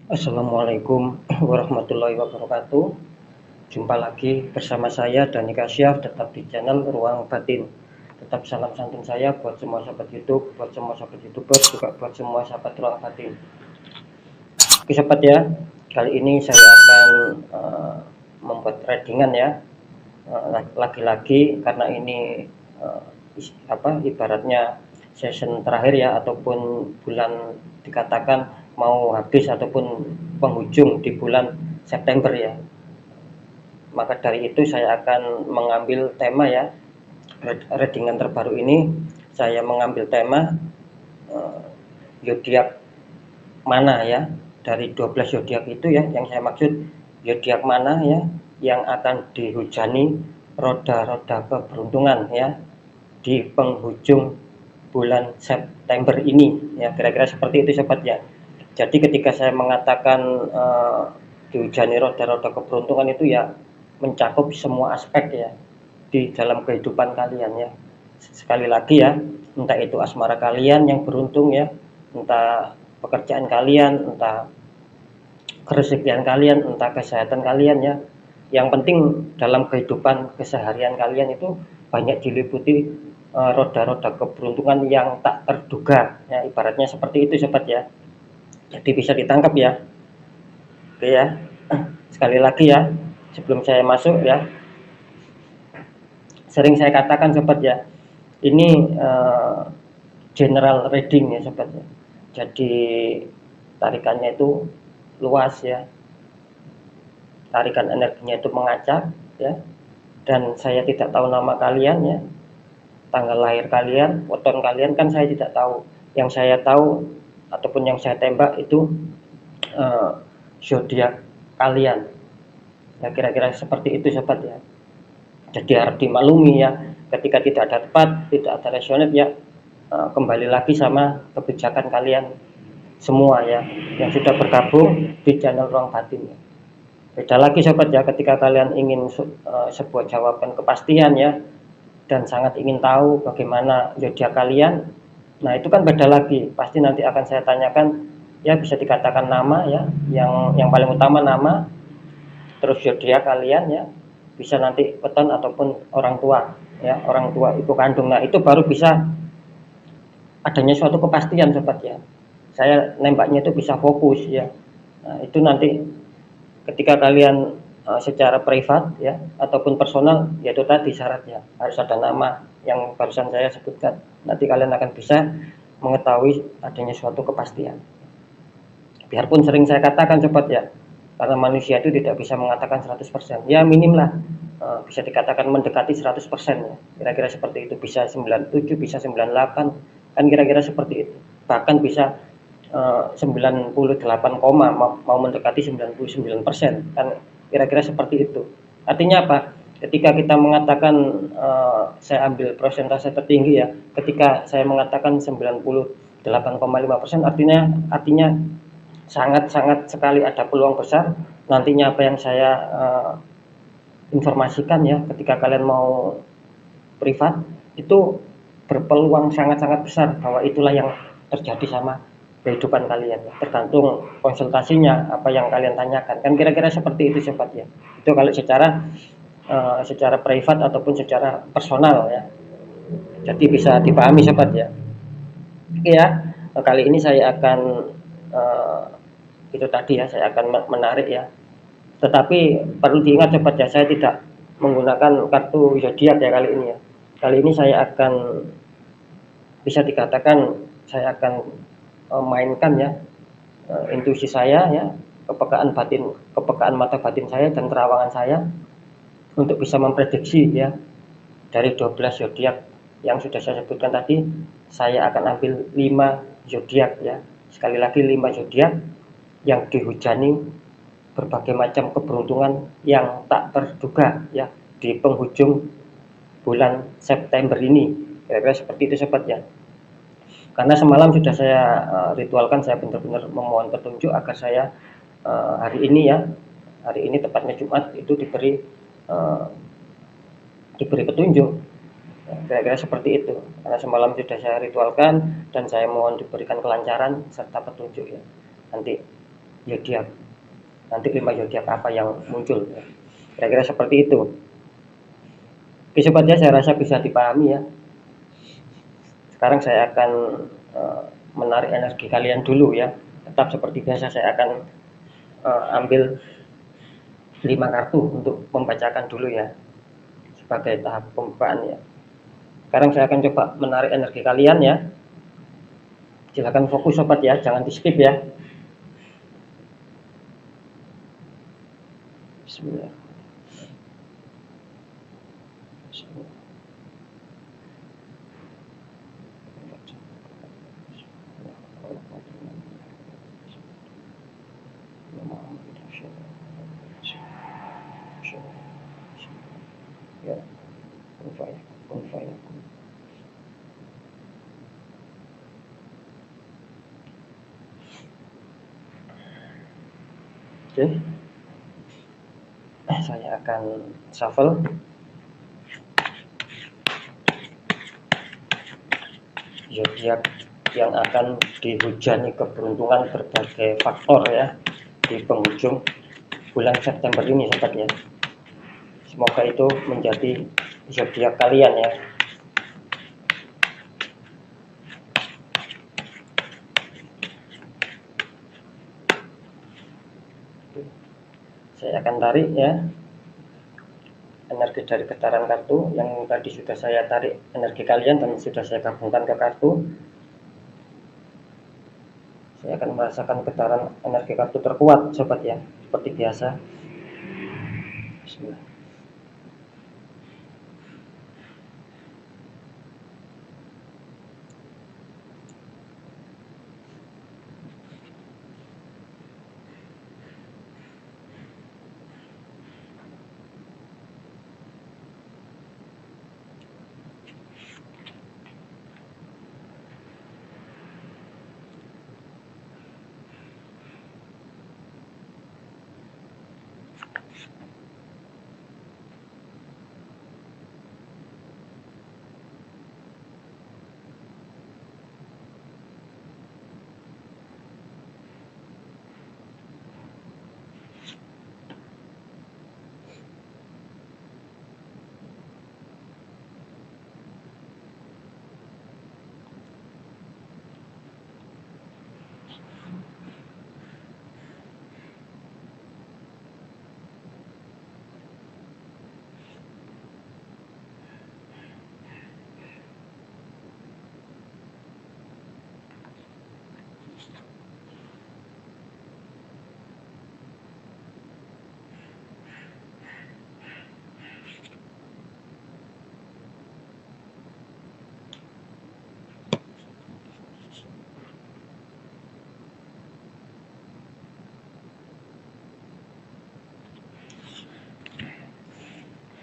Assalamualaikum warahmatullahi wabarakatuh. Jumpa lagi bersama saya Dani Kasyaf, tetap di channel Ruang Batin. Tetap salam santun saya buat semua sahabat YouTube, buat semua sahabat YouTuber, juga buat semua sahabat Ruang Batin. Oke sahabat ya, kali ini saya akan membuat tradingan ya. Lagi-lagi karena ini ibaratnya season terakhir ya, ataupun bulan dikatakan mau habis ataupun penghujung di bulan September ya. Maka dari itu saya akan mengambil tema ya, readingan terbaru ini saya mengambil tema zodiak mana ya, dari 12 zodiak itu ya, yang saya maksud zodiak mana ya yang akan dihujani roda-roda keberuntungan ya di penghujung bulan September ini ya, kira-kira seperti itu sobat ya. Jadi ketika saya mengatakan dihujani roda-roda keberuntungan itu ya mencakup semua aspek ya di dalam kehidupan kalian ya. Sekali lagi ya, entah itu asmara kalian yang beruntung ya, entah pekerjaan kalian, entah kerezekian kalian, entah kesehatan kalian ya. Yang penting dalam kehidupan keseharian kalian itu banyak diliputi roda-roda keberuntungan yang tak terduga ya, ibaratnya seperti itu sobat ya. Jadi bisa ditangkap ya. Oke ya. Sekali lagi ya, sebelum saya masuk ya, sering saya katakan sobat ya, ini general reading ya sobat ya. Jadi tarikannya itu luas ya, tarikan energinya itu mengacak ya, dan saya tidak tahu nama kalian ya, tanggal lahir kalian, weton kalian kan saya tidak tahu. Yang saya tahu ataupun yang saya tembak itu zodiak kalian ya, kira-kira seperti itu sobat ya. Jadi harap dimaklumi ya, ketika tidak ada tepat, tidak ada resonate ya, kembali lagi sama kebijakan kalian semua ya yang sudah bergabung di channel Ruang Batin ya. Beda lagi sobat ya, ketika kalian ingin sebuah jawaban kepastian ya, dan sangat ingin tahu bagaimana zodiak kalian, nah itu kan beda lagi. Pasti nanti akan saya tanyakan ya, bisa dikatakan nama ya, yang paling utama nama, terus zodiak kalian ya, bisa nanti weton ataupun orang tua ya, orang tua ibu kandung. Nah itu baru bisa adanya suatu kepastian sobat ya. Saya nembaknya itu bisa fokus ya. Nah itu nanti ketika kalian secara privat ya ataupun personal, yaitu tadi syaratnya harus ada nama yang barusan saya sebutkan. Nanti kalian akan bisa mengetahui adanya suatu kepastian. Biarpun sering saya katakan sobat ya, karena manusia itu tidak bisa mengatakan 100%, ya minim lah, bisa dikatakan mendekati 100% ya, kira-kira seperti itu. Bisa 97, bisa 98, kan kira-kira seperti itu. Bahkan bisa 98, mau mendekati 99%, kan kira-kira seperti itu. Artinya apa? Ketika kita mengatakan saya ambil persentase tertinggi ya, ketika saya mengatakan 98,5%, artinya sangat-sangat sekali ada peluang besar nantinya apa yang saya informasikan ya, ketika kalian mau privat itu berpeluang sangat-sangat besar bahwa itulah yang terjadi sama kehidupan kalian. Tergantung konsultasinya, apa yang kalian tanyakan, kan kira-kira seperti itu sobat ya. Itu kalau secara privat ataupun secara personal ya, jadi bisa dipahami sobat ya. Oke ya, kali ini saya akan itu tadi ya, saya akan menarik ya. Tetapi perlu diingat sobat ya, saya tidak menggunakan kartu zodiak ya kali ini ya. Kali ini saya akan, bisa dikatakan saya akan mainkan ya intuisi saya ya, kepekaan batin, kepekaan mata batin saya dan terawangan saya untuk bisa memprediksi ya, dari 12 zodiak yang sudah saya sebutkan tadi, saya akan ambil 5 zodiak ya. Sekali lagi 5 zodiak yang dihujani berbagai macam keberuntungan yang tak terduga ya di penghujung bulan September ini. Kira-kira seperti itu sobat ya. Karena semalam sudah saya ritualkan, saya benar-benar memohon petunjuk agar saya hari ini ya, hari ini tepatnya Jumat itu diberi petunjuk. Kira-kira seperti itu. Karena semalam sudah saya ritualkan dan saya mohon diberikan kelancaran serta petunjuk ya. Nanti zodiak. Nanti 5 zodiak apa yang muncul ya. Kira-kira seperti itu. Oke sobat ya, saya rasa bisa dipahami ya. Sekarang saya akan menarik energi kalian dulu ya. Tetap seperti biasa saya akan ambil 5 kartu untuk membacakan dulu ya, sebagai tahap pembukaan ya. Sekarang saya akan coba menarik energi kalian ya. Silakan fokus sobat ya, jangan di skip ya. Bismillah. Ya, Oke. Saya akan shuffle. Zodiak yang akan dihujani keberuntungan berbagai faktor ya di penghujung bulan September ini sobat ya. Semoga itu menjadi zodiak kalian ya. Saya akan tarik ya energi dari getaran kartu yang tadi sudah saya tarik energi kalian dan sudah saya gabungkan ke kartu. Saya akan merasakan getaran energi kartu terkuat sobat ya, seperti biasa. Bismillah.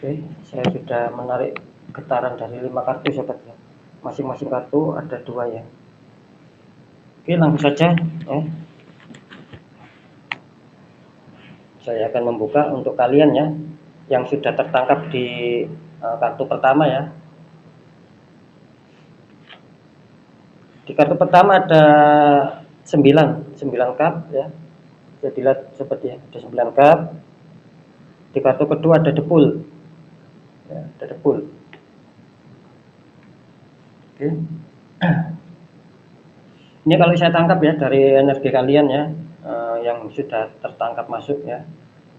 Oke, saya sudah menarik getaran dari 5 kartu sobat ya. Masing-masing kartu ada 2 ya. Oke, langsung saja ya. Saya akan membuka untuk kalian ya yang sudah tertangkap di kartu pertama ya. Di kartu pertama ada 9 cup ya. Jadi lihat seperti ya, ada 9 cup. Di kartu kedua ada depul. Ya, ada depul. Oke. Ini kalau saya tangkap ya dari energi kalian ya, yang sudah tertangkap masuk ya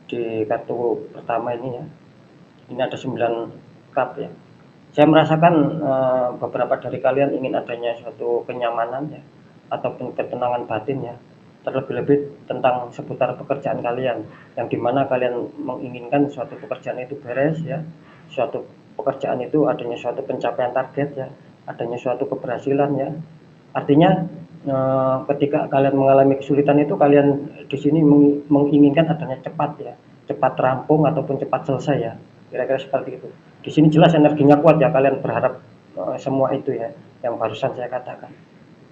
di kartu pertama ini ya. Ini ada 9 cup ya. Saya merasakan beberapa dari kalian ingin adanya suatu kenyamanan ya, ataupun ketenangan batin ya, terlebih-lebih tentang seputar pekerjaan kalian, yang dimana kalian menginginkan suatu pekerjaan itu beres ya, suatu pekerjaan itu adanya suatu pencapaian target ya, adanya suatu keberhasilan ya. Artinya ketika kalian mengalami kesulitan itu, kalian di sini menginginkan adanya cepat ya, cepat rampung ataupun cepat selesai ya, kira-kira seperti itu. Di sini jelas energinya kuat ya, kalian berharap semua itu ya, yang barusan saya katakan.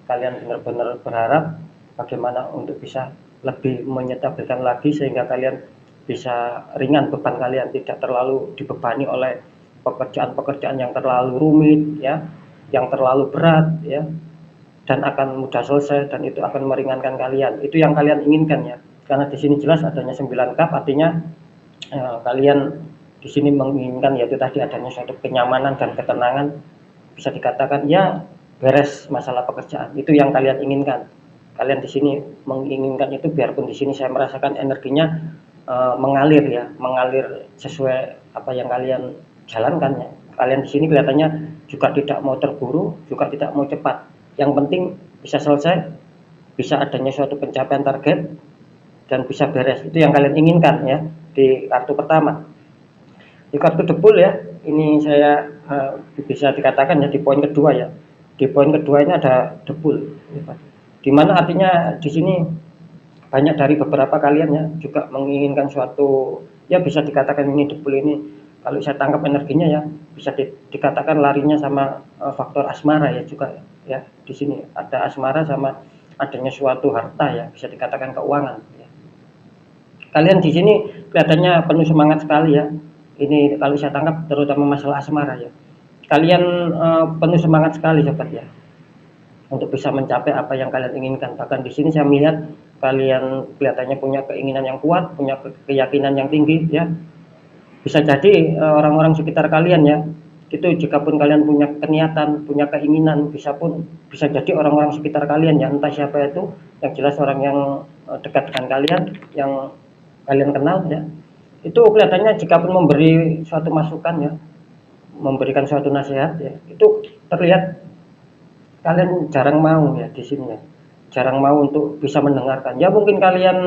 Kalian benar-benar berharap bagaimana untuk bisa lebih menyetabilkan lagi sehingga kalian bisa ringan beban kalian, tidak terlalu dibebani oleh pekerjaan-pekerjaan yang terlalu rumit ya, yang terlalu berat ya, dan akan mudah selesai dan itu akan meringankan kalian. Itu yang kalian inginkan ya. karena di sini jelas adanya 9 cup, artinya kalian di sini menginginkan yaitu tadi adanya suatu kenyamanan dan ketenangan, bisa dikatakan ya beres masalah pekerjaan, itu yang kalian inginkan. Kalian di sini menginginkan itu, biarpun di sini saya merasakan energinya mengalir ya, mengalir sesuai apa yang kalian jalankan ya. Kalian di sini kelihatannya juga tidak mau terburu, juga tidak mau cepat. Yang penting bisa selesai, bisa adanya suatu pencapaian target, dan bisa beres. Itu yang kalian inginkan ya di kartu pertama. Di kartu debul ya, ini saya bisa dikatakan ya di poin kedua ya. Di poin kedua ini ada debul, dimana artinya di sini banyak dari beberapa kalian ya juga menginginkan suatu, ya bisa dikatakan ini debul ini, kalau saya tangkap energinya ya bisa dikatakan larinya sama faktor asmara ya juga ya. Di sini ada asmara sama adanya suatu harta ya, bisa dikatakan keuangan ya. Kalian di sini kelihatannya penuh semangat sekali ya. Ini kalau saya tangkap terutama masalah asmara ya. Kalian penuh semangat sekali sobat ya, untuk bisa mencapai apa yang kalian inginkan. Bahkan di sini saya melihat kalian kelihatannya punya keinginan yang kuat, punya keyakinan yang tinggi ya. Bisa jadi orang-orang sekitar kalian ya, itu jika pun kalian punya niatan, punya keinginan, bisa jadi orang-orang sekitar kalian ya, entah siapa itu, yang jelas orang yang dekat dengan kalian, yang kalian kenal ya, itu kelihatannya jika pun memberi suatu masukan ya, memberikan suatu nasihat ya, itu terlihat kalian jarang mau ya di sini ya, jarang mau untuk bisa mendengarkan ya. Mungkin kalian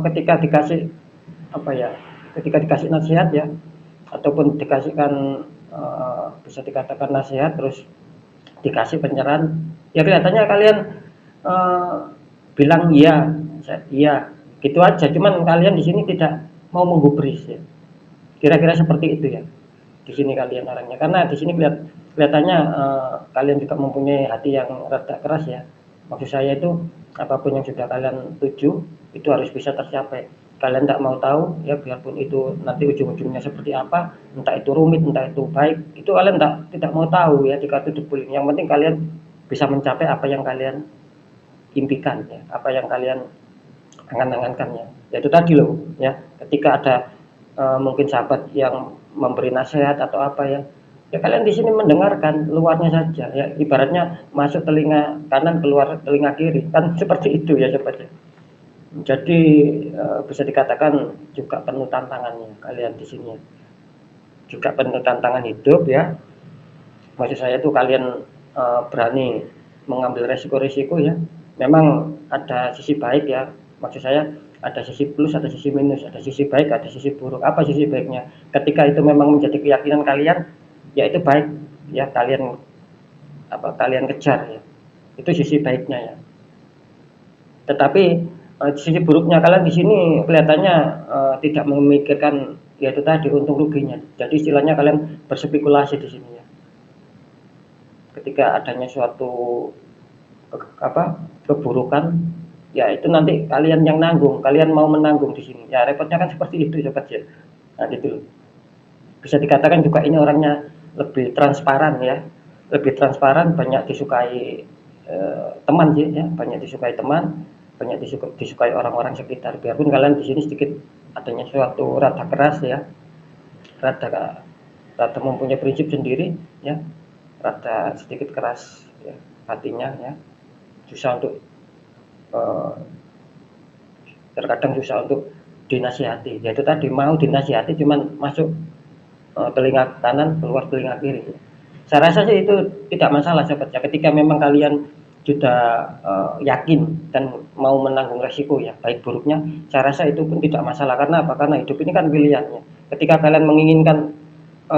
ketika dikasih apa ya, ketika dikasih nasihat ya, ataupun dikasihkan bisa dikatakan nasihat terus dikasih pencerahan ya, kelihatannya kalian bilang iya gitu aja, cuman kalian di sini tidak mau menggubris ya, kira-kira seperti itu ya di sini kalian orangnya. Karena di sini kelihatannya kalian juga mempunyai hati yang rada keras ya. Maksud saya itu apapun yang sudah kalian tuju itu harus bisa tercapai. Kalian tidak mau tahu ya, biarpun itu nanti ujung-ujungnya seperti apa, entah itu rumit, entah itu baik, itu kalian tidak mau tahu ya di kartu debul ini. Yang penting kalian bisa mencapai apa yang kalian impikan ya, apa yang kalian angan-angankan ya. Yaitu tadi loh ya, ketika ada mungkin sahabat yang memberi nasihat atau apa ya, ya kalian di sini mendengarkan luarnya saja ya, ibaratnya masuk telinga kanan keluar telinga kiri kan, seperti itu ya sobat ya. Jadi bisa dikatakan juga penuh tantangannya kalian di sini ya. Juga penuh tantangan hidup ya. Maksud saya itu kalian berani mengambil resiko-resiko ya. Memang ada sisi baik ya. Maksud saya ada sisi plus, ada sisi minus, ada sisi baik, ada sisi buruk. Apa sisi baiknya? Ketika itu memang menjadi keyakinan kalian, ya itu baik ya, kalian kejar ya. Itu sisi baiknya ya. Tetapi sisi buruknya kalian di sini kelihatannya tidak memikirkan yaitu tadi untung ruginya. Jadi istilahnya kalian berspekulasi di sini ya. Ketika adanya suatu keburukan, ya itu nanti kalian yang nanggung, kalian mau menanggung di sini. Ya repotnya kan seperti itu sobat ya. Nah gitu. Bisa dikatakan juga ini orangnya lebih transparan ya, lebih transparan, banyak disukai teman sih ya, banyak disukai teman, banyak disukai orang-orang sekitar. Biarpun kalian di sini sedikit adanya suatu rada keras ya, rada mempunyai prinsip sendiri ya, rada sedikit keras ya, hatinya ya, susah untuk terkadang susah untuk dinasihati. Yaitu tadi mau dinasihati cuman masuk telinga kanan keluar telinga kiri. Saya rasa sih itu tidak masalah sobat ya, ketika memang kalian sudah yakin dan mau menanggung resiko ya, baik buruknya, saya rasa itu pun tidak masalah. Karena apa? Karena hidup ini kan pilihannya. Ketika kalian menginginkan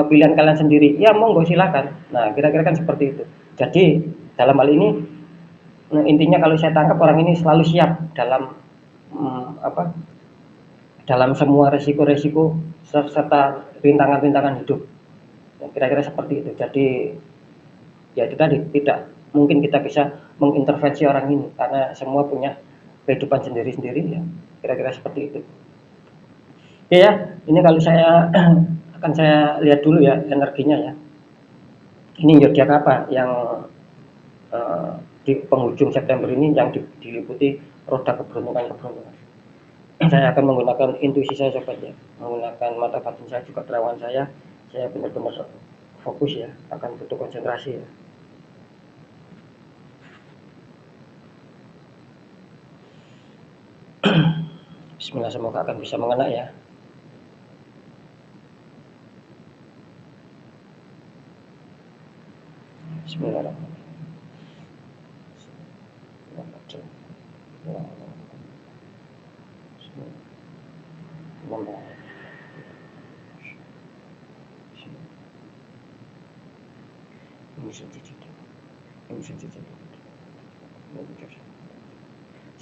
pilihan kalian sendiri, ya monggo silakan. Nah kira-kira kan seperti itu. Jadi dalam hal ini intinya kalau saya tangkap, orang ini selalu siap dalam dalam semua resiko-resiko serta rintangan-rintangan hidup ya, kira-kira seperti itu. Jadi ya itu tadi, tidak mungkin kita bisa mengintervensi orang ini karena semua punya kehidupan sendiri-sendiri ya, kira-kira seperti itu. Oke ya, ini kalau saya akan saya lihat dulu ya energinya ya. Ini zodiak apa yang di penghujung September ini yang diliputi roda keberuntungan. Saya akan menggunakan intuisi saya sobat ya, menggunakan mata batin saya juga terawan saya benar-benar fokus ya, akan butuh konsentrasi ya. Bismillah, semoga akan bisa mengena ya. Bismillahirrahmanirrahim.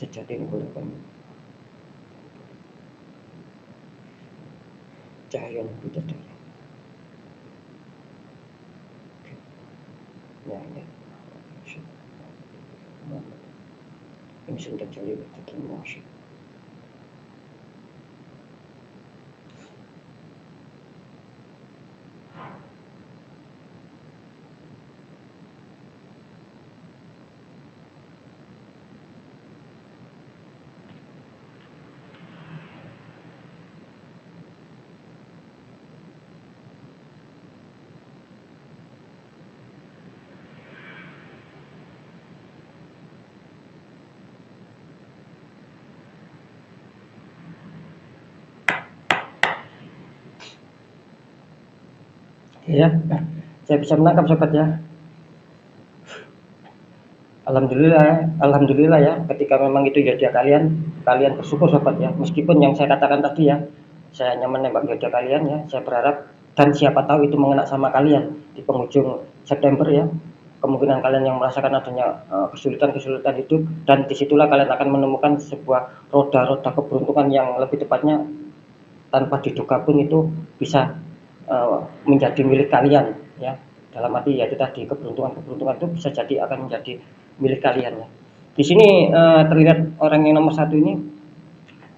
Sejati ini boleh kami cahaya yang bidadari ya ini ini sudah jadi termasuk ya. Saya bisa menangkap sobat ya. Alhamdulillah ya, ketika memang itu zodiak kalian bersyukur sobat ya, meskipun yang saya katakan tadi ya, saya hanya menembak zodiak kalian ya, saya berharap dan siapa tahu itu mengena sama kalian di penghujung September ya, kemungkinan kalian yang merasakan adanya kesulitan-kesulitan hidup, dan disitulah kalian akan menemukan sebuah roda-roda keberuntungan yang lebih tepatnya tanpa diduga pun itu bisa menjadi milik kalian ya, dalam arti ya itu tadi, keberuntungan itu bisa jadi akan menjadi milik kalian ya. Di sini terlihat orang yang nomor 1 ini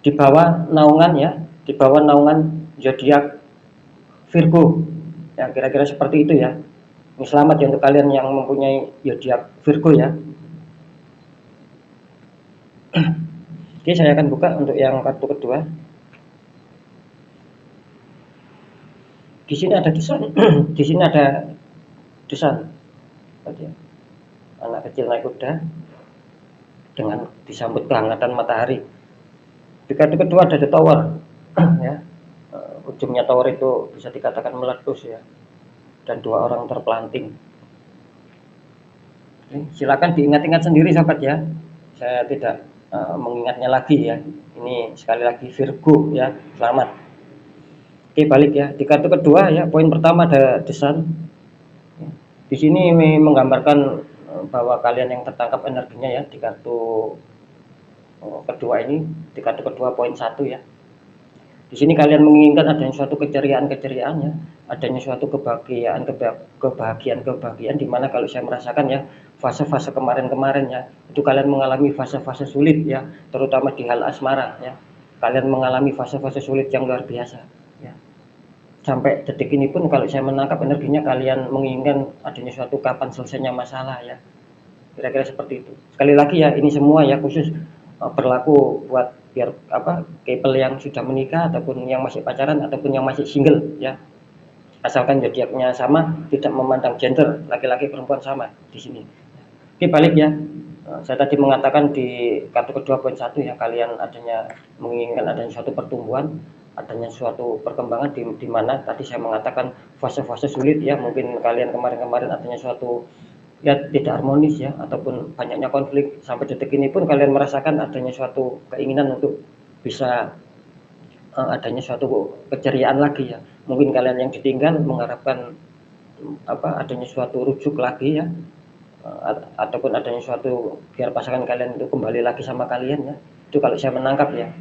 di bawah naungan ya, di bawah naungan zodiak Virgo ya, kira-kira seperti itu ya. Ini selamat ya untuk kalian yang mempunyai zodiak Virgo ya. Oke, saya akan buka untuk yang kartu kedua. Di sini ada desain, di sini ada desain, anak kecil naik kuda dengan disambut kehangatan matahari. Di kartu kedua ada the tower, ya, ujungnya tower itu bisa dikatakan meletus ya, dan 2 orang terpelanting. Silakan diingat-ingat sendiri sahabat ya, saya tidak mengingatnya lagi ya. Ini sekali lagi Virgo ya, selamat. Oke, balik ya. Di kartu kedua ya, poin pertama ada the sun. Di sini menggambarkan bahwa kalian yang tertangkap energinya ya di kartu kedua ini, di kartu kedua poin 1 ya. Di sini kalian menginginkan adanya suatu keceriaan ya, adanya suatu kebahagiaan di mana kalau saya merasakan ya fase-fase kemarin ya, itu kalian mengalami fase-fase sulit ya, terutama di hal asmara ya. Kalian mengalami fase-fase sulit yang luar biasa ya. Sampai detik ini pun kalau saya menangkap energinya kalian menginginkan adanya suatu kapan selesainya masalah ya, kira-kira seperti itu. Sekali lagi ya, ini semua ya khusus berlaku buat biar couple yang sudah menikah ataupun yang masih pacaran ataupun yang masih single ya, asalkan zodiaknya sama, tidak memandang gender, laki-laki perempuan sama di sini. Oke, balik ya. Saya tadi mengatakan di kartu kedua poin 1 ya, kalian adanya menginginkan adanya suatu pertumbuhan, adanya suatu perkembangan di mana tadi saya mengatakan fase-fase sulit ya, mungkin kalian kemarin-kemarin adanya suatu ya tidak harmonis ya, ataupun banyaknya konflik, sampai detik ini pun kalian merasakan adanya suatu keinginan untuk bisa adanya suatu keceriaan lagi ya. Mungkin kalian yang ditinggal mengharapkan adanya suatu rujuk lagi ya, ataupun adanya suatu biar pasangan kalian itu kembali lagi sama kalian ya. Itu kalau saya menangkap ya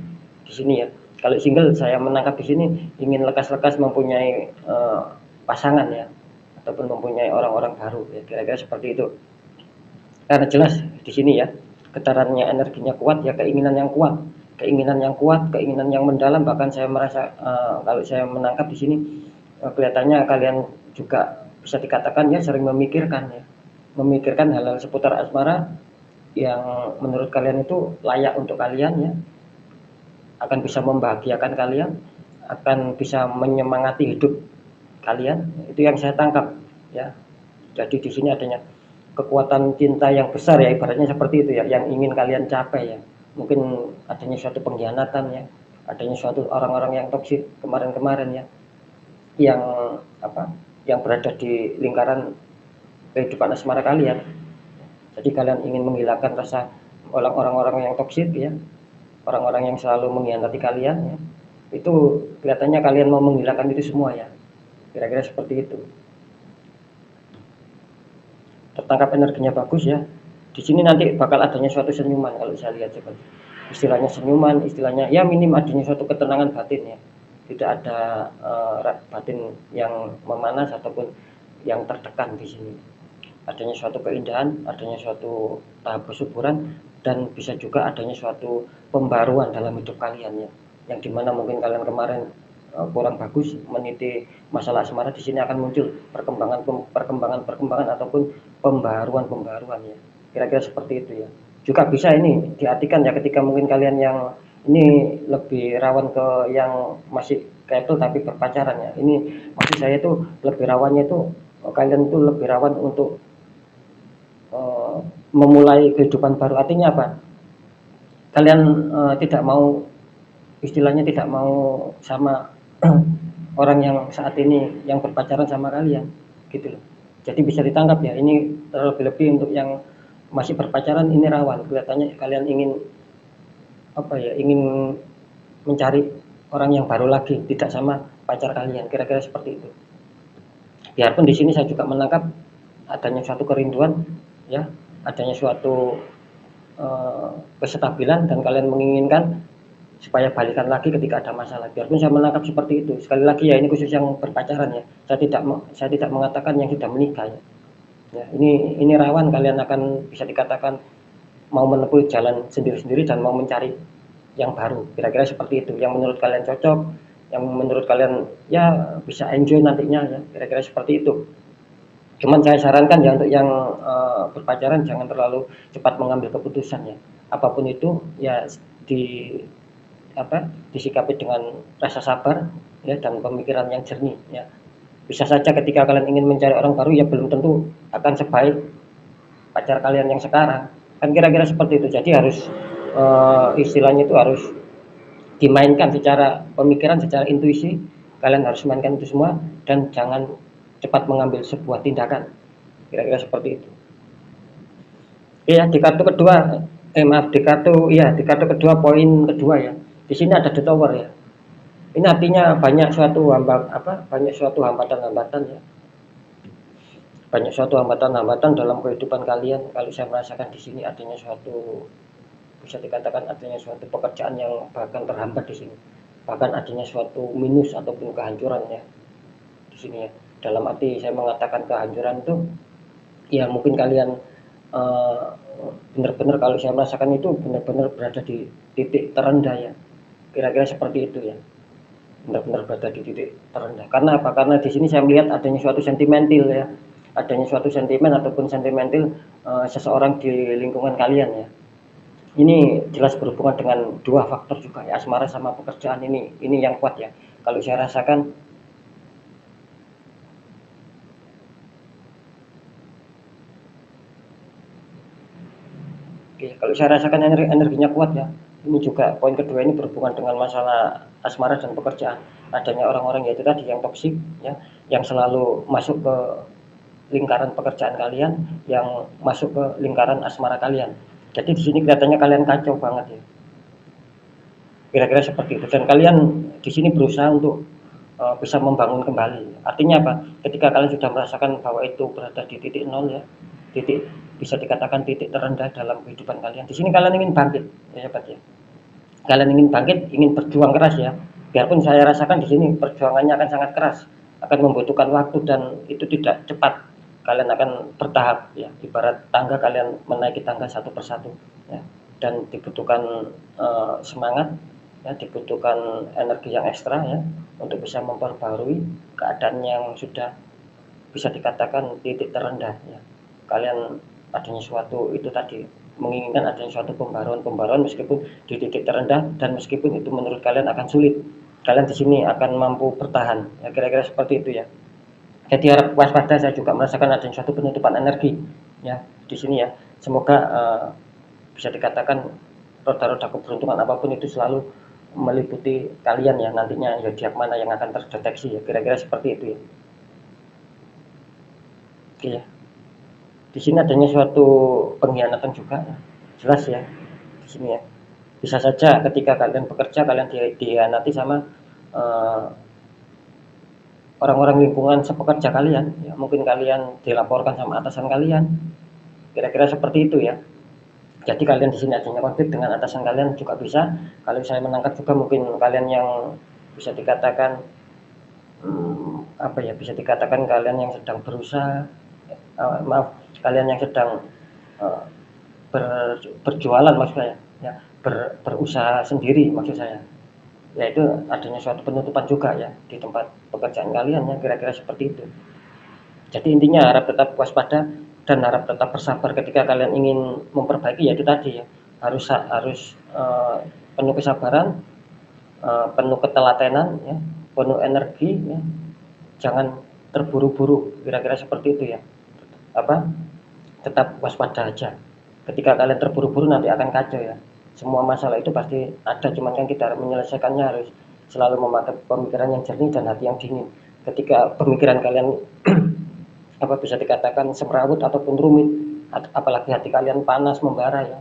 di sini ya. Kalau single saya menangkap di sini ingin lekas-lekas mempunyai pasangan ya, ataupun mempunyai orang-orang baru ya, kira-kira seperti itu. Karena jelas di sini ya, getarannya energinya kuat ya, keinginan yang kuat, keinginan yang mendalam. Bahkan saya merasa kalau saya menangkap di sini kelihatannya kalian juga bisa dikatakan ya sering memikirkan hal-hal seputar asmara yang menurut kalian itu layak untuk kalian ya, akan bisa membahagiakan kalian, akan bisa menyemangati hidup kalian. Itu yang saya tangkap ya. Jadi di sini adanya kekuatan cinta yang besar ya, ibaratnya seperti itu ya, yang ingin kalian capai ya. Mungkin adanya suatu pengkhianatan ya, adanya suatu orang-orang yang toksik kemarin-kemarin ya, yang apa, yang berada di lingkaran kehidupan asmara kalian. Jadi kalian ingin menghilangkan rasa orang-orang yang toksik ya, orang-orang yang selalu mengkhianati kalian ya. Itu kelihatannya kalian mau menghilangkan itu semua ya. Kira-kira seperti itu. Tertangkap energinya bagus ya. Di sini nanti bakal adanya suatu senyuman kalau saya lihat seperti istilahnya senyuman, istilahnya ya minim adanya suatu ketenangan batin ya. Tidak ada batin yang memanas ataupun yang tertekan di sini. Adanya suatu keindahan, adanya suatu tahap kesuburan, dan bisa juga adanya suatu pembaruan dalam hidup kalian ya. Yang dimana mungkin kalian kemarin kurang bagus meniti masalah asmara, di sini akan muncul perkembangan ataupun pembaruan ya. Kira-kira seperti itu ya. Juga bisa ini diartikan ya, ketika mungkin kalian yang ini lebih rawan ke yang masih couple tapi berpacaran ya. Ini maksud saya itu lebih rawannya itu kalian itu lebih rawan untuk memulai kehidupan baru. Artinya apa? Kalian tidak mau, istilahnya tidak mau sama orang yang saat ini yang berpacaran sama kalian gitu loh. Jadi bisa ditangkap ya, ini terlebih-lebih untuk yang masih berpacaran ini rawan, kelihatannya kalian ingin apa ya, ingin mencari orang yang baru lagi, tidak sama pacar kalian, kira-kira seperti itu. Biarpun di sini saya juga menangkap adanya suatu kerinduan ya, adanya suatu kestabilan, dan kalian menginginkan supaya balikan lagi ketika ada masalah. Biarpun saya menangkap seperti itu. Sekali lagi ya, ini khusus yang berpacaran ya. Saya tidak mengatakan yang sudah menikah ya. Ya, ini rawan kalian akan bisa dikatakan mau menempuh jalan sendiri-sendiri dan mau mencari yang baru. Kira-kira seperti itu. Yang menurut kalian cocok, yang menurut kalian ya bisa enjoy nantinya ya. Kira-kira seperti itu. Cuman saya sarankan ya untuk yang berpacaran jangan terlalu cepat mengambil keputusan ya. Apapun itu ya disikapi dengan rasa sabar ya, dan pemikiran yang jernih ya. Bisa saja ketika kalian ingin mencari orang baru ya belum tentu akan sebaik pacar kalian yang sekarang, kan kira-kira seperti itu. Jadi harus istilahnya itu harus dimainkan secara pemikiran, secara intuisi. Kalian harus mainkan itu semua dan jangan cepat mengambil sebuah tindakan, kira-kira seperti itu. Iya, di kartu kedua, di kartu kedua, poin kedua ya. Di sini ada The Tower ya. Ini artinya banyak suatu hambatan-hambatan ya. Banyak suatu hambatan-hambatan dalam kehidupan kalian. Kalau saya merasakan di sini adanya suatu, bisa dikatakan adanya suatu pekerjaan yang bahkan terhambat di sini. Bahkan adanya suatu minus ataupun kehancuran ya di sini ya. Dalam arti saya mengatakan kehancuran itu ya mungkin kalian benar-benar, kalau saya merasakan itu benar-benar berada di titik terendah ya. Kira-kira seperti itu ya. Benar-benar berada di titik terendah. Karena apa? Karena di sini saya melihat adanya suatu sentimental ya. Adanya suatu sentimen ataupun sentimental seseorang di lingkungan kalian ya. Ini jelas berhubungan dengan dua faktor juga ya, asmara sama pekerjaan, ini yang kuat ya. Kalau saya rasakan kalau saya rasakan energinya kuat ya. Ini juga poin kedua, ini berhubungan dengan masalah asmara dan pekerjaan. Adanya orang-orang yaitu tadi yang toksik ya, yang selalu masuk ke lingkaran pekerjaan kalian, yang masuk ke lingkaran asmara kalian. Jadi di sini kelihatannya kalian kacau banget ya. Kira-kira seperti itu. Dan kalian di sini berusaha untuk bisa membangun kembali. Artinya apa? Ketika kalian sudah merasakan bahwa itu berada di titik nol ya, titik bisa dikatakan titik terendah dalam kehidupan kalian. Di sini kalian ingin bangkit, ya hebat ya. Kalian ingin bangkit, ingin berjuang keras ya. Biarpun saya rasakan di sini perjuangannya akan sangat keras, akan membutuhkan waktu dan itu tidak cepat. Kalian akan bertahap ya, ibarat tangga kalian menaiki tangga satu persatu ya, dan dibutuhkan semangat ya, dibutuhkan energi yang ekstra ya untuk bisa memperbarui keadaan yang sudah bisa dikatakan titik terendah ya. Kalian adanya suatu itu tadi menginginkan adanya suatu pembaruan meskipun di titik terendah, dan meskipun itu menurut kalian akan sulit, kalian di sini akan mampu bertahan ya, kira-kira seperti itu ya. Jadi harap waspada, saya juga merasakan adanya suatu penutupan energi ya di sini ya. Semoga bisa dikatakan roda-roda keberuntungan apapun itu selalu meliputi kalian ya nantinya, zodiak mana yang akan terdeteksi ya, kira-kira seperti itu ya. Oke ya. Di sini adanya suatu pengkhianatan juga ya. Jelas ya di sini ya. Bisa saja ketika kalian bekerja kalian dikhianati sama uh, orang-orang lingkungan sepekerja kalian ya. Mungkin kalian dilaporkan sama atasan kalian, kira-kira seperti itu ya. Jadi kalian di sini adanya konflik dengan atasan kalian juga bisa. Kalau saya menangkap juga mungkin kalian yang bisa dikatakan apa ya, bisa dikatakan kalian yang sedang berusaha, maaf, kalian yang sedang uh, berjualan maksud saya ya, berusaha sendiri maksud saya, yaitu adanya suatu penutupan juga ya di tempat pekerjaan kalian ya, kira-kira seperti itu. Jadi intinya harap tetap waspada dan harap tetap bersabar ketika kalian ingin memperbaiki, ya itu tadi ya, harus penuh kesabaran, penuh ketelatenan ya, penuh energi ya, jangan terburu-buru, kira-kira seperti itu ya. Apa, tetap waspada aja. Ketika kalian terburu-buru nanti akan kacau ya. Semua masalah itu pasti ada, cuman kan kita menyelesaikannya harus selalu memakai pemikiran yang jernih dan hati yang dingin. Ketika pemikiran kalian apa bisa dikatakan semrawut ataupun rumit, apalagi hati kalian panas membara ya,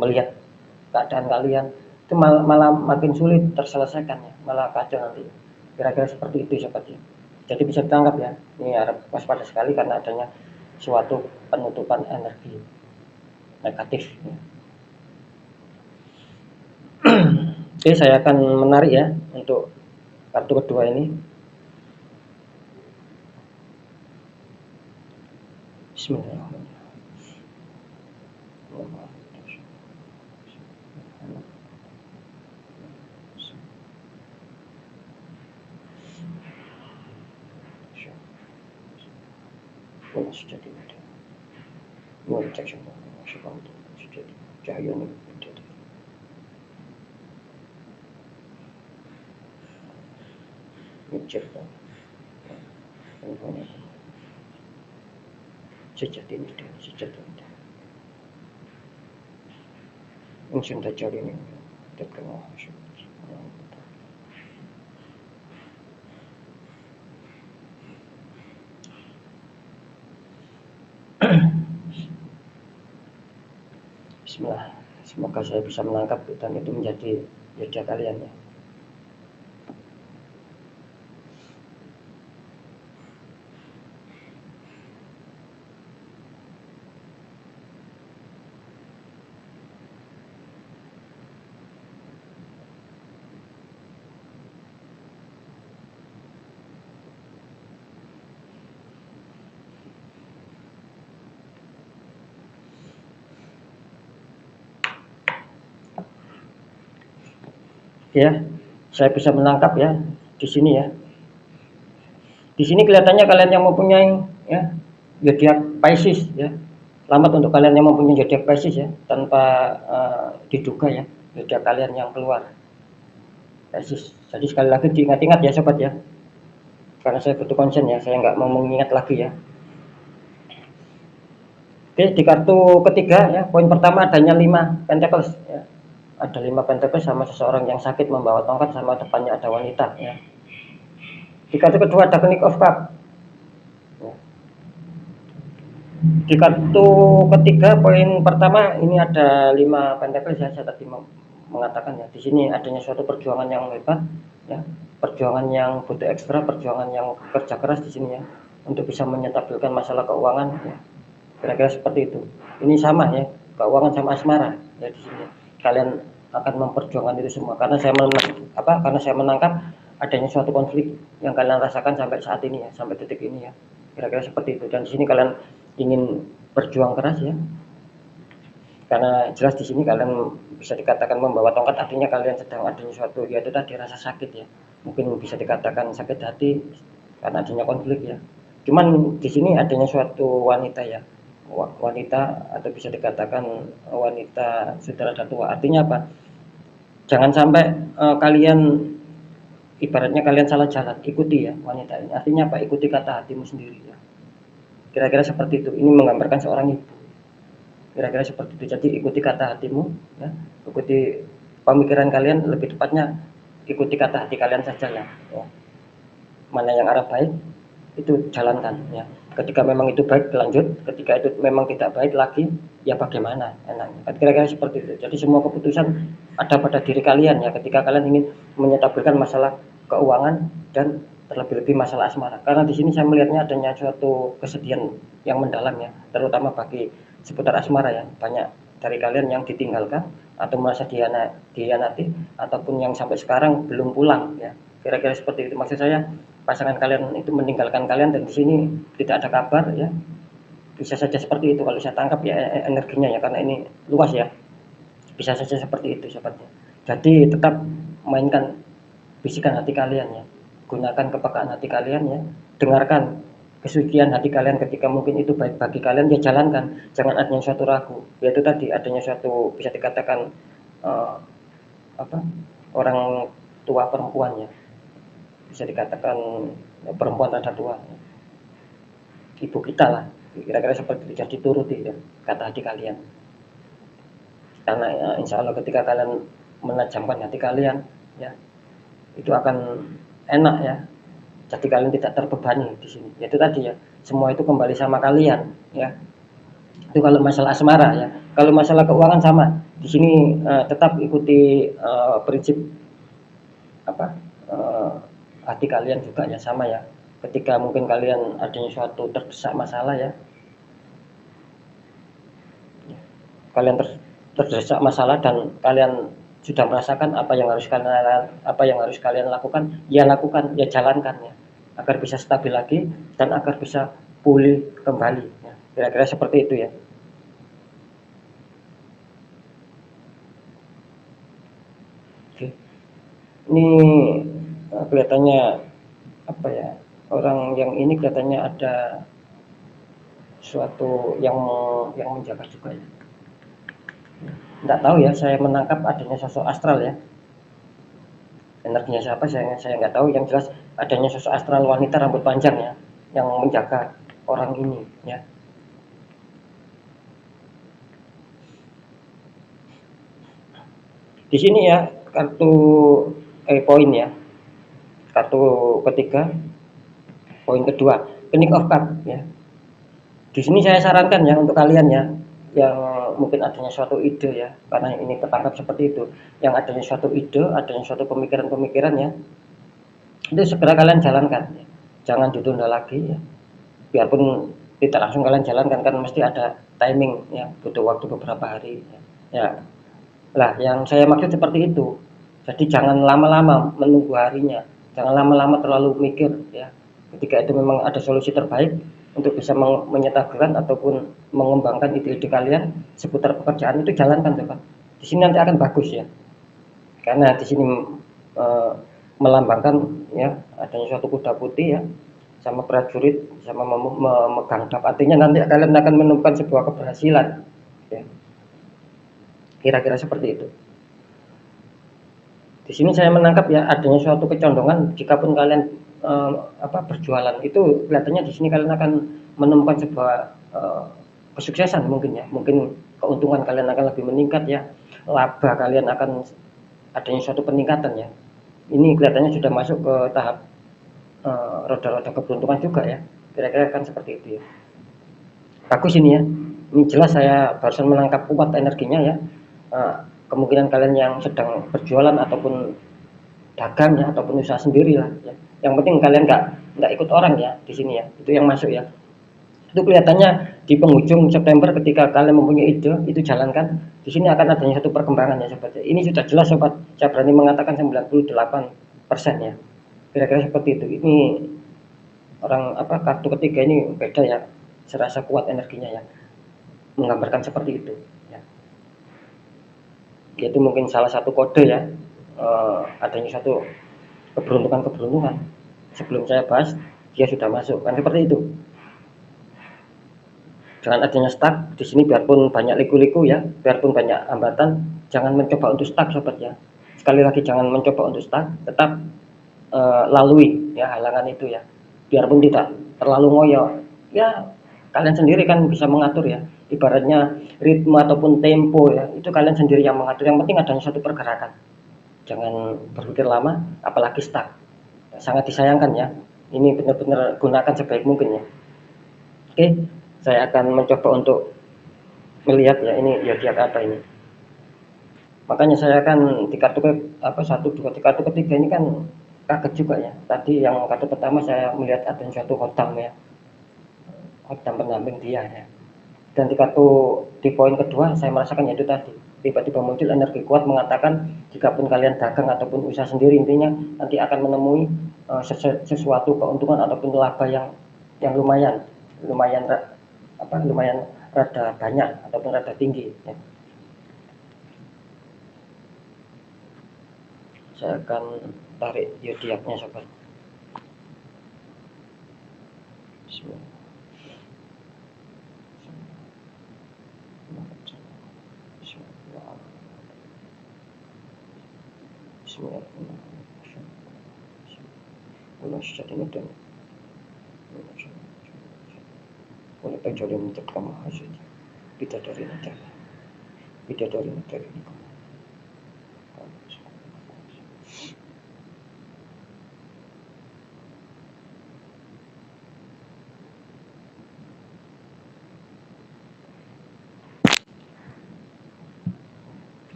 melihat keadaan kalian, itu malah makin sulit terselesaikan ya, malah kacau nanti. Kira-kira seperti itu sobat ya. Jadi bisa ditangkap ya, ini harap waspada sekali karena adanya suatu penutupan energi negatif ya. Oke, saya akan menarik ya untuk kartu kedua ini. Bismillahirrahmanirrahim. Sejati ini sejati ini ingsun dajari ini terkenal. Bismillah, semoga saya bisa menangkap dan itu menjadi zodiak kalian ya. Ya, saya bisa menangkap ya di sini ya. Di sini kelihatannya kalian yang mempunyai ya zodiak Pisces ya. Selamat untuk kalian yang mempunyai zodiak Pisces ya, tanpa diduga ya zodiak kalian yang keluar Pisces. Jadi sekali lagi diingat-ingat ya sobat ya. Karena saya butuh konsen ya, saya nggak mau mengingat lagi ya. Oke, di kartu ketiga ya, poin pertama adanya 5 Pentacles ya. Ada 5 Pentacles sama seseorang yang sakit membawa tongkat, sama depannya ada wanita ya. Di kartu kedua ada Knight of Cups ya. Di kartu ketiga poin pertama ini ada 5 Pentacles ya, saya tadi mengatakan ya, di sini adanya suatu perjuangan yang hebat ya, perjuangan yang butuh ekstra, perjuangan yang kerja keras di sini ya, untuk bisa menyetabilkan masalah keuangan ya. Kira-kira seperti itu. Ini sama ya, keuangan sama asmara ya di sini. Kalian akan memperjuangkan itu semua karena saya menangkap adanya suatu konflik yang kalian rasakan sampai saat ini ya, sampai detik ini ya. Kira-kira seperti itu. Dan di sini kalian ingin berjuang keras ya. Karena jelas di sini kalian bisa dikatakan membawa tongkat, artinya kalian sedang adanya suatu, yaitu tadi rasa sakit ya. Mungkin bisa dikatakan sakit hati karena adanya konflik ya. Cuman di sini adanya suatu wanita ya, wanita atau bisa dikatakan wanita sudah rada tua. Artinya apa? Jangan sampai kalian ibaratnya kalian salah jalan, ikuti ya wanita ini. Artinya apa? Ikuti kata hatimu sendiri ya. Kira-kira seperti itu. Ini menggambarkan seorang ibu. Kira-kira seperti itu. Jadi ikuti kata hatimu ya. Ikuti pemikiran kalian, lebih tepatnya ikuti kata hati kalian saja ya. Mana yang arah baik itu jalankan ya. Ketika memang itu baik lanjut, ketika itu memang tidak baik lagi ya bagaimana enaknya. Kira-kira seperti itu. Jadi semua keputusan ada pada diri kalian ya, ketika kalian ingin menyetabilkan masalah keuangan dan terlebih-lebih masalah asmara. Karena di sini saya melihatnya adanya suatu kesedihan yang mendalam ya, terutama bagi seputar asmara ya. Banyak dari kalian yang ditinggalkan atau merasa dihianati ataupun yang sampai sekarang belum pulang ya. Kira-kira seperti itu. Maksud saya pasangan kalian itu meninggalkan kalian dan di sini tidak ada kabar ya, bisa saja seperti itu kalau saya tangkap ya energinya ya, karena ini luas ya, bisa saja seperti itu sobatnya. Jadi tetap mainkan bisikan hati kalian ya, gunakan kepekaan hati kalian ya, dengarkan kesucian hati kalian. Ketika mungkin itu baik bagi kalian ya jalankan, jangan adanya suatu ragu, yaitu tadi adanya suatu bisa dikatakan apa, orang tua perempuan ya, bisa dikatakan perempuan rada tua, ibu kita lah, kira-kira seperti itu. Jadi turuti ya kata hati kalian, karena ya, insya Allah ketika kalian menajamkan hati kalian ya, itu akan enak ya. Jadi kalian tidak terbebani di sini. Itu tadi ya, semua itu kembali sama kalian ya. Itu kalau masalah asmara ya. Kalau masalah keuangan sama. Di sini tetap ikuti prinsip apa? Hati kalian juga ya, sama ya. Ketika mungkin kalian adanya suatu terdesak masalah ya, kalian terdesak masalah dan kalian sudah merasakan apa yang harus kalian lakukan, ya lakukan, ya jalankan ya, agar bisa stabil lagi dan agar bisa pulih kembali ya. Kira-kira seperti itu ya. Oke. Ini kelihatannya apa ya, orang yang ini kelihatannya ada suatu yang menjaga juga ya. Nggak tahu ya, saya menangkap adanya sosok astral ya. Energinya siapa saya nggak tahu. Yang jelas adanya sosok astral wanita rambut panjang ya, yang menjaga orang ini ya. Di sini ya kartu poin ya, kartu ketiga, poin kedua, King of Cups ya. Di sini saya sarankan ya untuk kalian ya, yang mungkin adanya suatu ide ya, karena ini tertangkap seperti itu, yang adanya suatu ide, adanya suatu pemikiran-pemikiran ya, itu segera kalian jalankan ya. Jangan ditunda lagi ya, biarpun tidak langsung kalian jalankan, kan mesti ada timing ya, butuh waktu beberapa hari ya. Lah yang saya maksud seperti itu. Jadi jangan lama-lama menunggu harinya, jangan lama-lama terlalu mikir ya. Ketika itu memang ada solusi terbaik untuk bisa menyetabilkan ataupun mengembangkan ide-ide kalian seputar pekerjaan, itu jalankan coba. Di sini nanti akan bagus ya. Karena di sini melambangkan ya adanya suatu kuda putih ya, sama prajurit sama memegang dap. Artinya nanti kalian akan menemukan sebuah keberhasilan ya. Kira-kira seperti itu. Di sini saya menangkap ya adanya suatu kecondongan, jikapun kalian berjualan, itu kelihatannya di sini kalian akan menemukan sebuah kesuksesan mungkin ya, mungkin keuntungan kalian akan lebih meningkat ya, laba kalian akan adanya suatu peningkatan ya. Ini kelihatannya sudah masuk ke tahap roda-roda keberuntungan juga ya, kira-kira kan seperti itu ya. Bagus ini ya, ini jelas saya barusan menangkap kuat energinya ya. Kemungkinan kalian yang sedang berjualan ataupun dagang ya, ataupun usaha sendiri lah ya. Yang penting kalian nggak ikut orang ya di sini ya, itu yang masuk ya. Itu kelihatannya di penghujung September ketika kalian mempunyai ide, itu jalankan. Di sini akan adanya satu perkembangan ya sobat. Ini sudah jelas sobat, saya berani mengatakan 98% ya. Kira-kira seperti itu. Ini orang kartu ketiga ini beda ya, serasa kuat energinya ya, menggambarkan seperti itu ya. Itu mungkin salah satu kode ya, adanya satu keberuntungan. Sebelum saya bahas, dia sudah masuk kan seperti itu. dengan adanya stuck di sini, biarpun banyak liku-liku ya, biarpun banyak hambatan, jangan mencoba untuk stuck sobat ya. Sekali lagi jangan mencoba untuk stuck, tetap lalui ya halangan itu ya, biarpun tidak terlalu ngoyo ya, kalian sendiri kan bisa mengatur ya, ibaratnya ritme ataupun tempo ya, itu kalian sendiri yang mengatur, yang penting adanya satu pergerakan, jangan berpikir lama apalagi stuck, sangat disayangkan ya. Ini benar-benar gunakan sebaik mungkin ya. Oke, saya akan mencoba untuk melihat ya, ini zodiak apa ini. Makanya saya akan di kartu apa 1, 2, di kartu ketiga ini kan kaget juga ya. Tadi yang kartu pertama saya melihat ada suatu khotam ya, khotam pendamping dia ya. Dan di kartu di poin kedua saya merasakan yaitu tadi tiba-tiba muncul energi kuat mengatakan jika pun kalian dagang ataupun usaha sendiri, intinya nanti akan menemui sesuatu keuntungan ataupun laba yang lumayan lumayan rada banyak ataupun rada tinggi ya. Saya akan tarik zodiaknya sobat.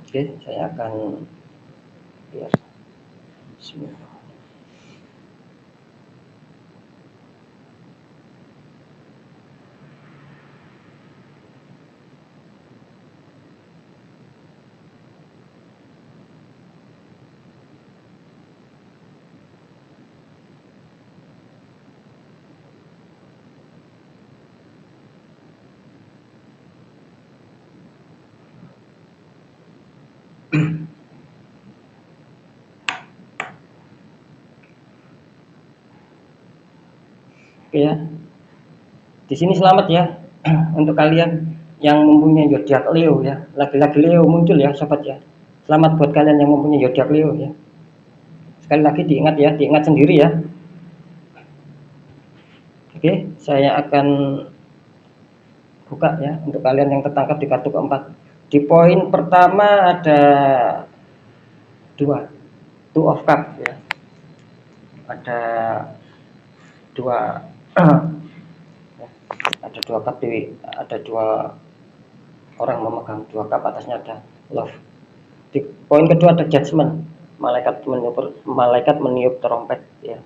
Oke, saya akan lihat. Bismillah. Oke ya. Di sini selamat ya untuk kalian yang mempunyai zodiak Leo ya. Lagi-lagi Leo muncul ya sobat ya. Selamat buat kalian yang mempunyai zodiak Leo ya. Sekali lagi diingat ya, diingat sendiri ya. Oke, saya akan buka ya untuk kalian yang tertangkap di kartu keempat. Di poin pertama ada 2, Two of Cup ya. Ada 2 ada 2 cup, ada 2 orang memegang 2 cup, atasnya ada love. Di poin kedua ada judgment, malaikat meniup trompet ya.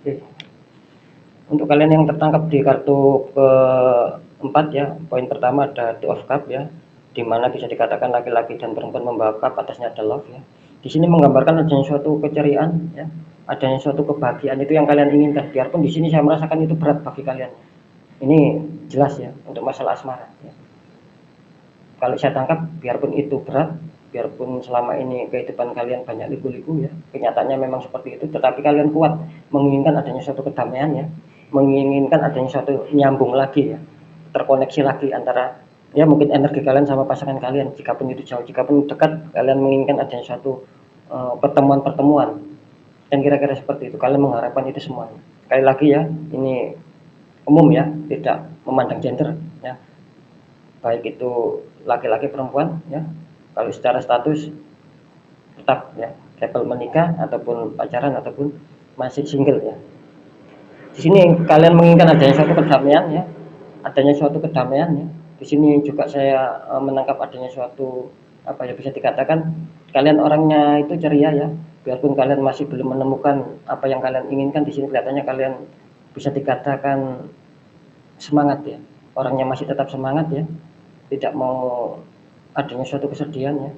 Oke. Untuk kalian yang tertangkap di kartu keempat ya, poin pertama ada Two of Cup ya, dimana bisa dikatakan laki-laki dan perempuan membawa cup, atasnya ada love ya. Di sini menggambarkan adanya suatu keceriaan ya, adanya suatu kebahagiaan itu yang kalian inginkan, biarpun di sini saya merasakan itu berat bagi kalian. Ini jelas ya untuk masalah asmara ya. Kalau saya tangkap, biarpun itu berat, biarpun selama ini kehidupan kalian banyak liku-liku ya, kenyataannya memang seperti itu, tetapi kalian kuat menginginkan adanya suatu kedamaian ya, menginginkan adanya suatu nyambung lagi ya, terkoneksi lagi antara ya mungkin energi kalian sama pasangan kalian, jikapun itu jauh, jikapun dekat, kalian menginginkan adanya suatu pertemuan-pertemuan, dan kira-kira seperti itu. Kalian mengharapkan itu semua. Sekali lagi ya, ini umum ya, tidak memandang gender ya, baik itu laki-laki perempuan ya. Kalau secara status tetap ya, level menikah ataupun pacaran ataupun masih single ya. Di sini kalian menginginkan adanya suatu kedamaian ya, adanya suatu kedamaian ya. Di sini juga saya menangkap adanya suatu apa ya, bisa dikatakan kalian orangnya itu ceria ya, biarpun kalian masih belum menemukan apa yang kalian inginkan. Di sini kelihatannya kalian bisa dikatakan semangat ya, orangnya masih tetap semangat ya, tidak mau adanya suatu kesedihan ya.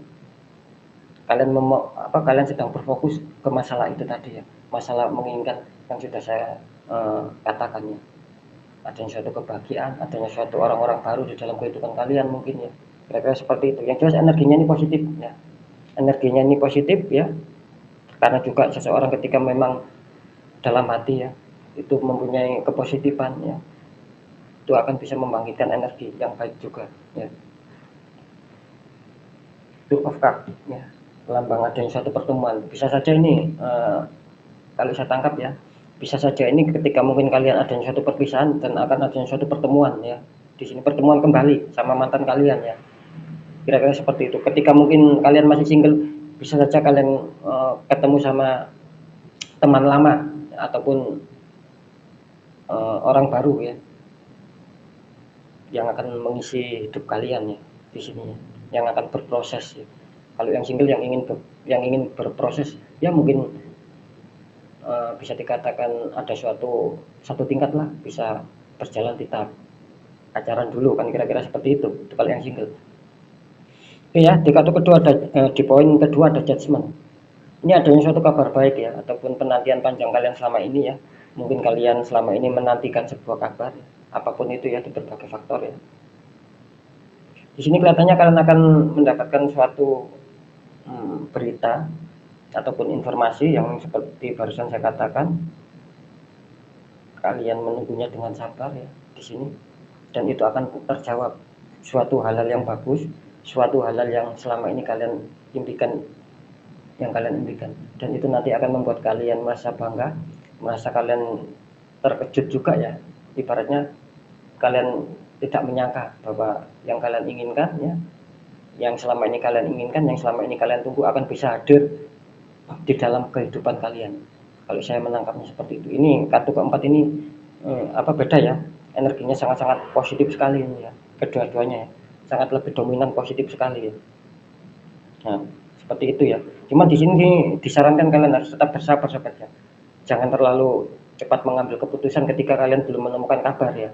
Kalian sedang berfokus ke masalah itu tadi ya, masalah menginginkan yang sudah saya katakan ya, adanya suatu kebahagiaan, adanya suatu orang-orang baru di dalam kehidupan kalian mungkin ya, kira-kira seperti itu. Yang jelas energinya ini positif ya, energinya ini positif ya, karena juga seseorang ketika memang dalam hati ya itu mempunyai kepositifan ya, itu akan bisa membangkitkan energi yang baik juga ya. Two of Cups ya, lambang adanya suatu pertemuan. Bisa saja ini kalau saya tangkap ya, bisa saja ini ketika mungkin kalian adanya suatu perpisahan dan akan adanya suatu pertemuan ya. Di sini pertemuan kembali sama mantan kalian ya. Kira-kira seperti itu. Ketika mungkin kalian masih single, bisa saja kalian ketemu sama teman lama ataupun orang baru ya, yang akan mengisi hidup kalian ya di sini ya, yang akan berproses ya. Kalau yang single yang ingin berproses ya mungkin bisa dikatakan ada satu tingkat lah, bisa berjalan di tahap pacaran dulu kan, kira-kira seperti itu kalau yang single. Oke ya, di kartu kedua ada di poin kedua ada judgment. Ini adanya suatu kabar baik ya, ataupun penantian panjang kalian selama ini ya. Mungkin kalian selama ini menantikan sebuah kabar ya, apapun itu ya, di berbagai faktor ya. Di sini kelihatannya kalian akan mendapatkan suatu berita ataupun informasi yang seperti barusan saya katakan. Kalian menunggunya dengan sabar ya di sini, dan itu akan terjawab. Suatu hal-hal yang bagus, suatu hal-hal yang selama ini kalian impikan, dan itu nanti akan membuat kalian merasa bangga, merasa kalian terkejut juga ya. Ibaratnya kalian tidak menyangka bahwa yang kalian inginkan ya, yang selama ini kalian inginkan, yang selama ini kalian tunggu akan bisa hadir di dalam kehidupan kalian. Kalau saya menangkapnya seperti itu. Ini kartu keempat ini beda ya, energinya sangat-sangat positif sekali ini ya, kedua-duanya ya, sangat lebih dominan positif sekali ya. Nah, seperti itu ya. Cuma di sini disarankan kalian harus tetap bersabar sobat ya. Jangan terlalu cepat mengambil keputusan ketika kalian belum menemukan kabar ya.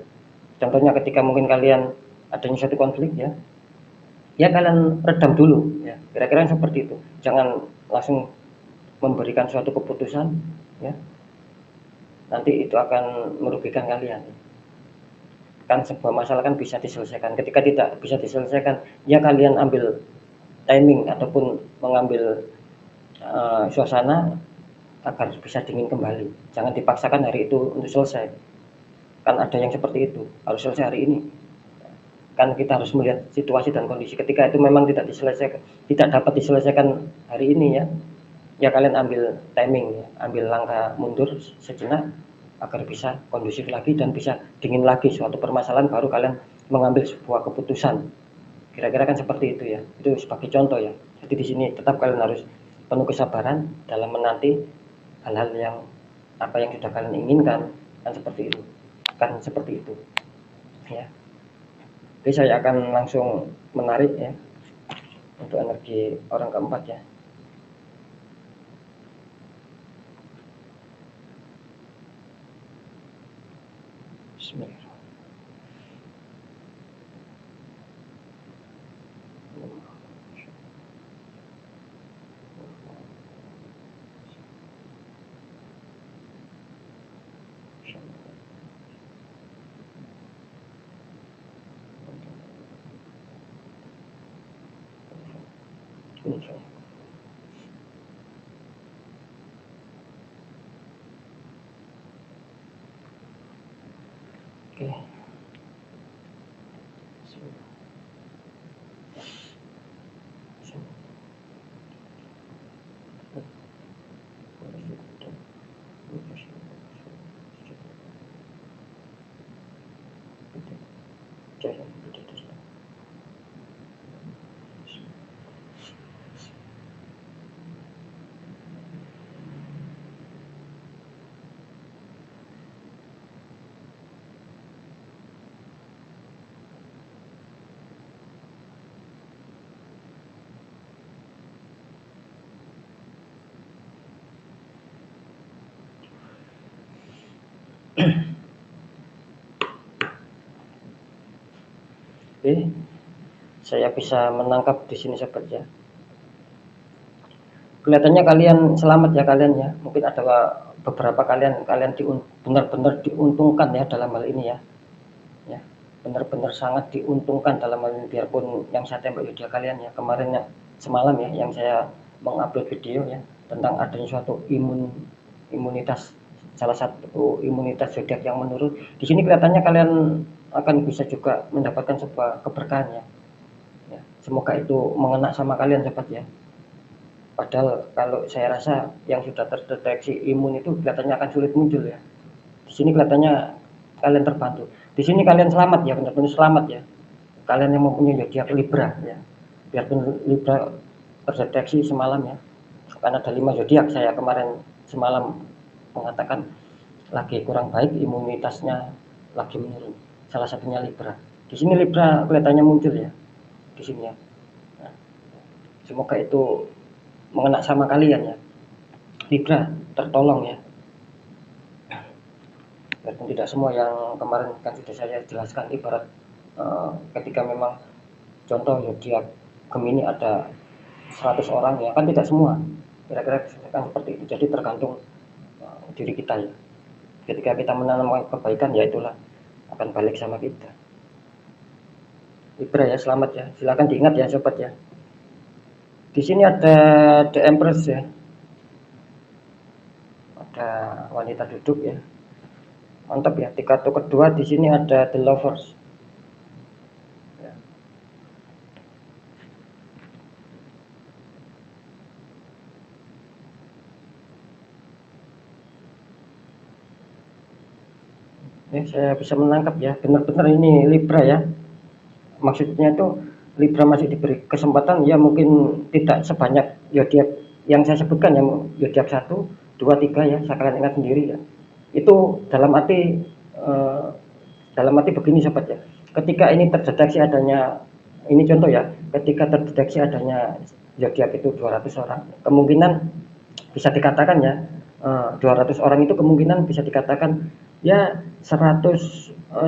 Contohnya ketika mungkin kalian adanya suatu konflik ya, ya kalian redam dulu ya. Kira-kira seperti itu. Jangan langsung memberikan suatu keputusan ya, nanti itu akan merugikan kalian. Kan sebuah masalah kan bisa diselesaikan. Ketika tidak bisa diselesaikan, ya kalian ambil timing ataupun mengambil suasana agar bisa dingin kembali. Jangan dipaksakan hari itu untuk selesai. Kan ada yang seperti itu, harus selesai hari ini. Kan kita harus melihat situasi dan kondisi. Ketika itu memang tidak dapat diselesaikan hari ini ya, ya kalian ambil timing ya, ambil langkah mundur sejenak agar bisa kondusif lagi dan bisa dingin lagi suatu permasalahan, baru kalian mengambil sebuah keputusan. Kira-kira kan seperti itu ya. Itu sebagai contoh ya. Jadi di sini tetap kalian harus penuh kesabaran dalam menanti hal-hal yang apa yang sudah kalian inginkan, kan seperti itu. Kan seperti itu. Ya. Jadi saya akan langsung menarik ya untuk energi orang keempat ya. Bismillah. Oke. Oke, saya bisa menangkap di sini sobat ya. Kelihatannya kalian selamat ya kalian ya. Mungkin ada beberapa kalian benar-benar diuntungkan ya dalam hal ini ya. Ya, benar-benar sangat diuntungkan dalam hal ini, biarpun yang saya tembak video kalian ya kemarin ya, semalam ya, yang saya mengupload video ya tentang adanya suatu imunitas, salah satu imunitas zodiak yang menurun. Di sini kelihatannya kalian akan bisa juga mendapatkan sebuah keberkahan ya. Ya, semoga itu mengena sama kalian sobat ya. Padahal kalau saya rasa yang sudah terdeteksi imun itu kelihatannya akan sulit muncul ya. Di sini kelihatannya kalian terbantu. Di sini kalian selamat ya, benar-benar selamat ya. Kalian yang mempunyai zodiak Libra ya. Biarpun Libra terdeteksi semalam ya. Karena ada 5 zodiak, saya kemarin semalam mengatakan lagi kurang baik, imunitasnya lagi menurun. Salah satunya Libra. Di sini Libra kelihatannya muncul ya. Di sini ya. Nah, semoga itu mengena sama kalian ya. Libra tertolong ya. Walaupun tidak semua yang kemarin kan sudah saya jelaskan, ibarat ketika memang contoh zodiak Gemini ada 100 orang ya, kan tidak semua kira-kira kan seperti itu. Jadi tergantung diri kita ya. Ketika kita menanamkan kebaikan ya itulah akan balik sama kita. Libra ya, selamat ya. Silakan diingat ya sobat ya. Di sini ada The Empress ya. Ada wanita duduk ya. Mantap ya. Di kartu kedua di sini ada The Lovers. Ya. Ya, saya bisa menangkap ya. Benar-benar ini Libra ya. Maksudnya itu Libra masih diberi kesempatan ya, mungkin tidak sebanyak zodiak yang saya sebutkan ya, zodiak 1, 2, 3 ya, saya kalian ingat sendiri ya. Itu dalam arti begini sobat ya. Ketika ini terdeteksi adanya, ini contoh ya, ketika terdeteksi adanya zodiak itu 200 orang, kemungkinan bisa dikatakan ya, 200 orang itu kemungkinan bisa dikatakan ya 195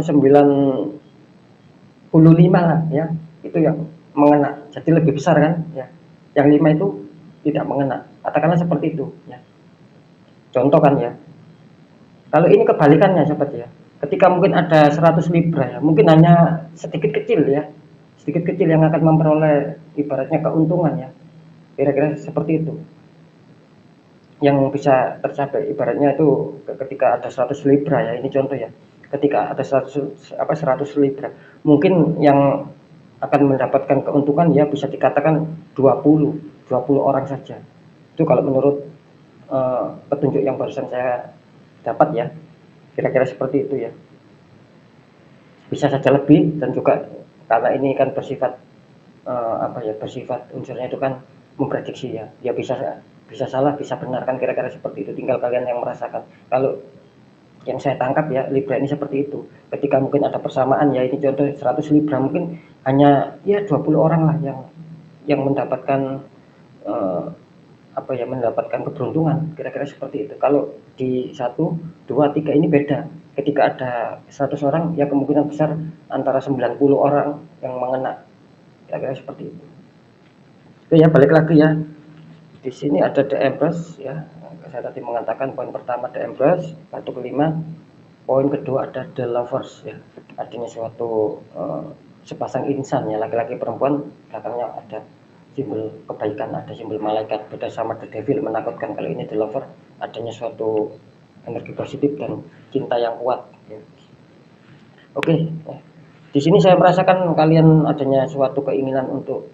lah ya, itu yang mengena. Jadi lebih besar kan ya, yang 5 itu tidak mengena, katakanlah seperti itu ya, contoh kan ya. Kalau ini kebalikannya sobat ya, ketika mungkin ada 100 Libra ya, mungkin hanya sedikit kecil ya, sedikit kecil yang akan memperoleh ibaratnya keuntungan ya, kira-kira seperti itu yang bisa tercapai. Ibaratnya itu ketika ada 100 Libra ya, ini contoh ya, ketika ada 100 Libra, mungkin yang akan mendapatkan keuntungan ya bisa dikatakan 20 orang saja. Itu kalau menurut petunjuk yang barusan saya dapat ya, kira-kira seperti itu ya. Bisa saja lebih, dan juga karena ini kan bersifat bersifat unsurnya itu kan memprediksi ya, ya bisa salah bisa benar kan, kira-kira seperti itu. Tinggal kalian yang merasakan. Kalau yang saya tangkap ya, Libra ini seperti itu. Ketika mungkin ada persamaan ya, ini contoh 100 Libra, mungkin hanya ya 20 orang lah yang mendapatkan mendapatkan keberuntungan, kira-kira seperti itu. Kalau di 1, 2, 3 ini beda. Ketika ada 100 orang ya kemungkinan besar antara 90 orang yang mengena, kira-kira seperti itu. Oke ya, balik lagi ya. Di sini ada The Empress ya. Saya tadi mengatakan poin pertama The Empress, kartu kelima. Poin kedua ada The Lovers ya. Artinya suatu sepasang insan ya, laki-laki perempuan, belakangnya ada simbol kebaikan, ada simbol malaikat. Beda sama The Devil, menakutkan. Kalau ini The Lover, adanya suatu energi positif dan cinta yang kuat ya. Oke ya. Di sini saya merasakan kalian adanya suatu keinginan untuk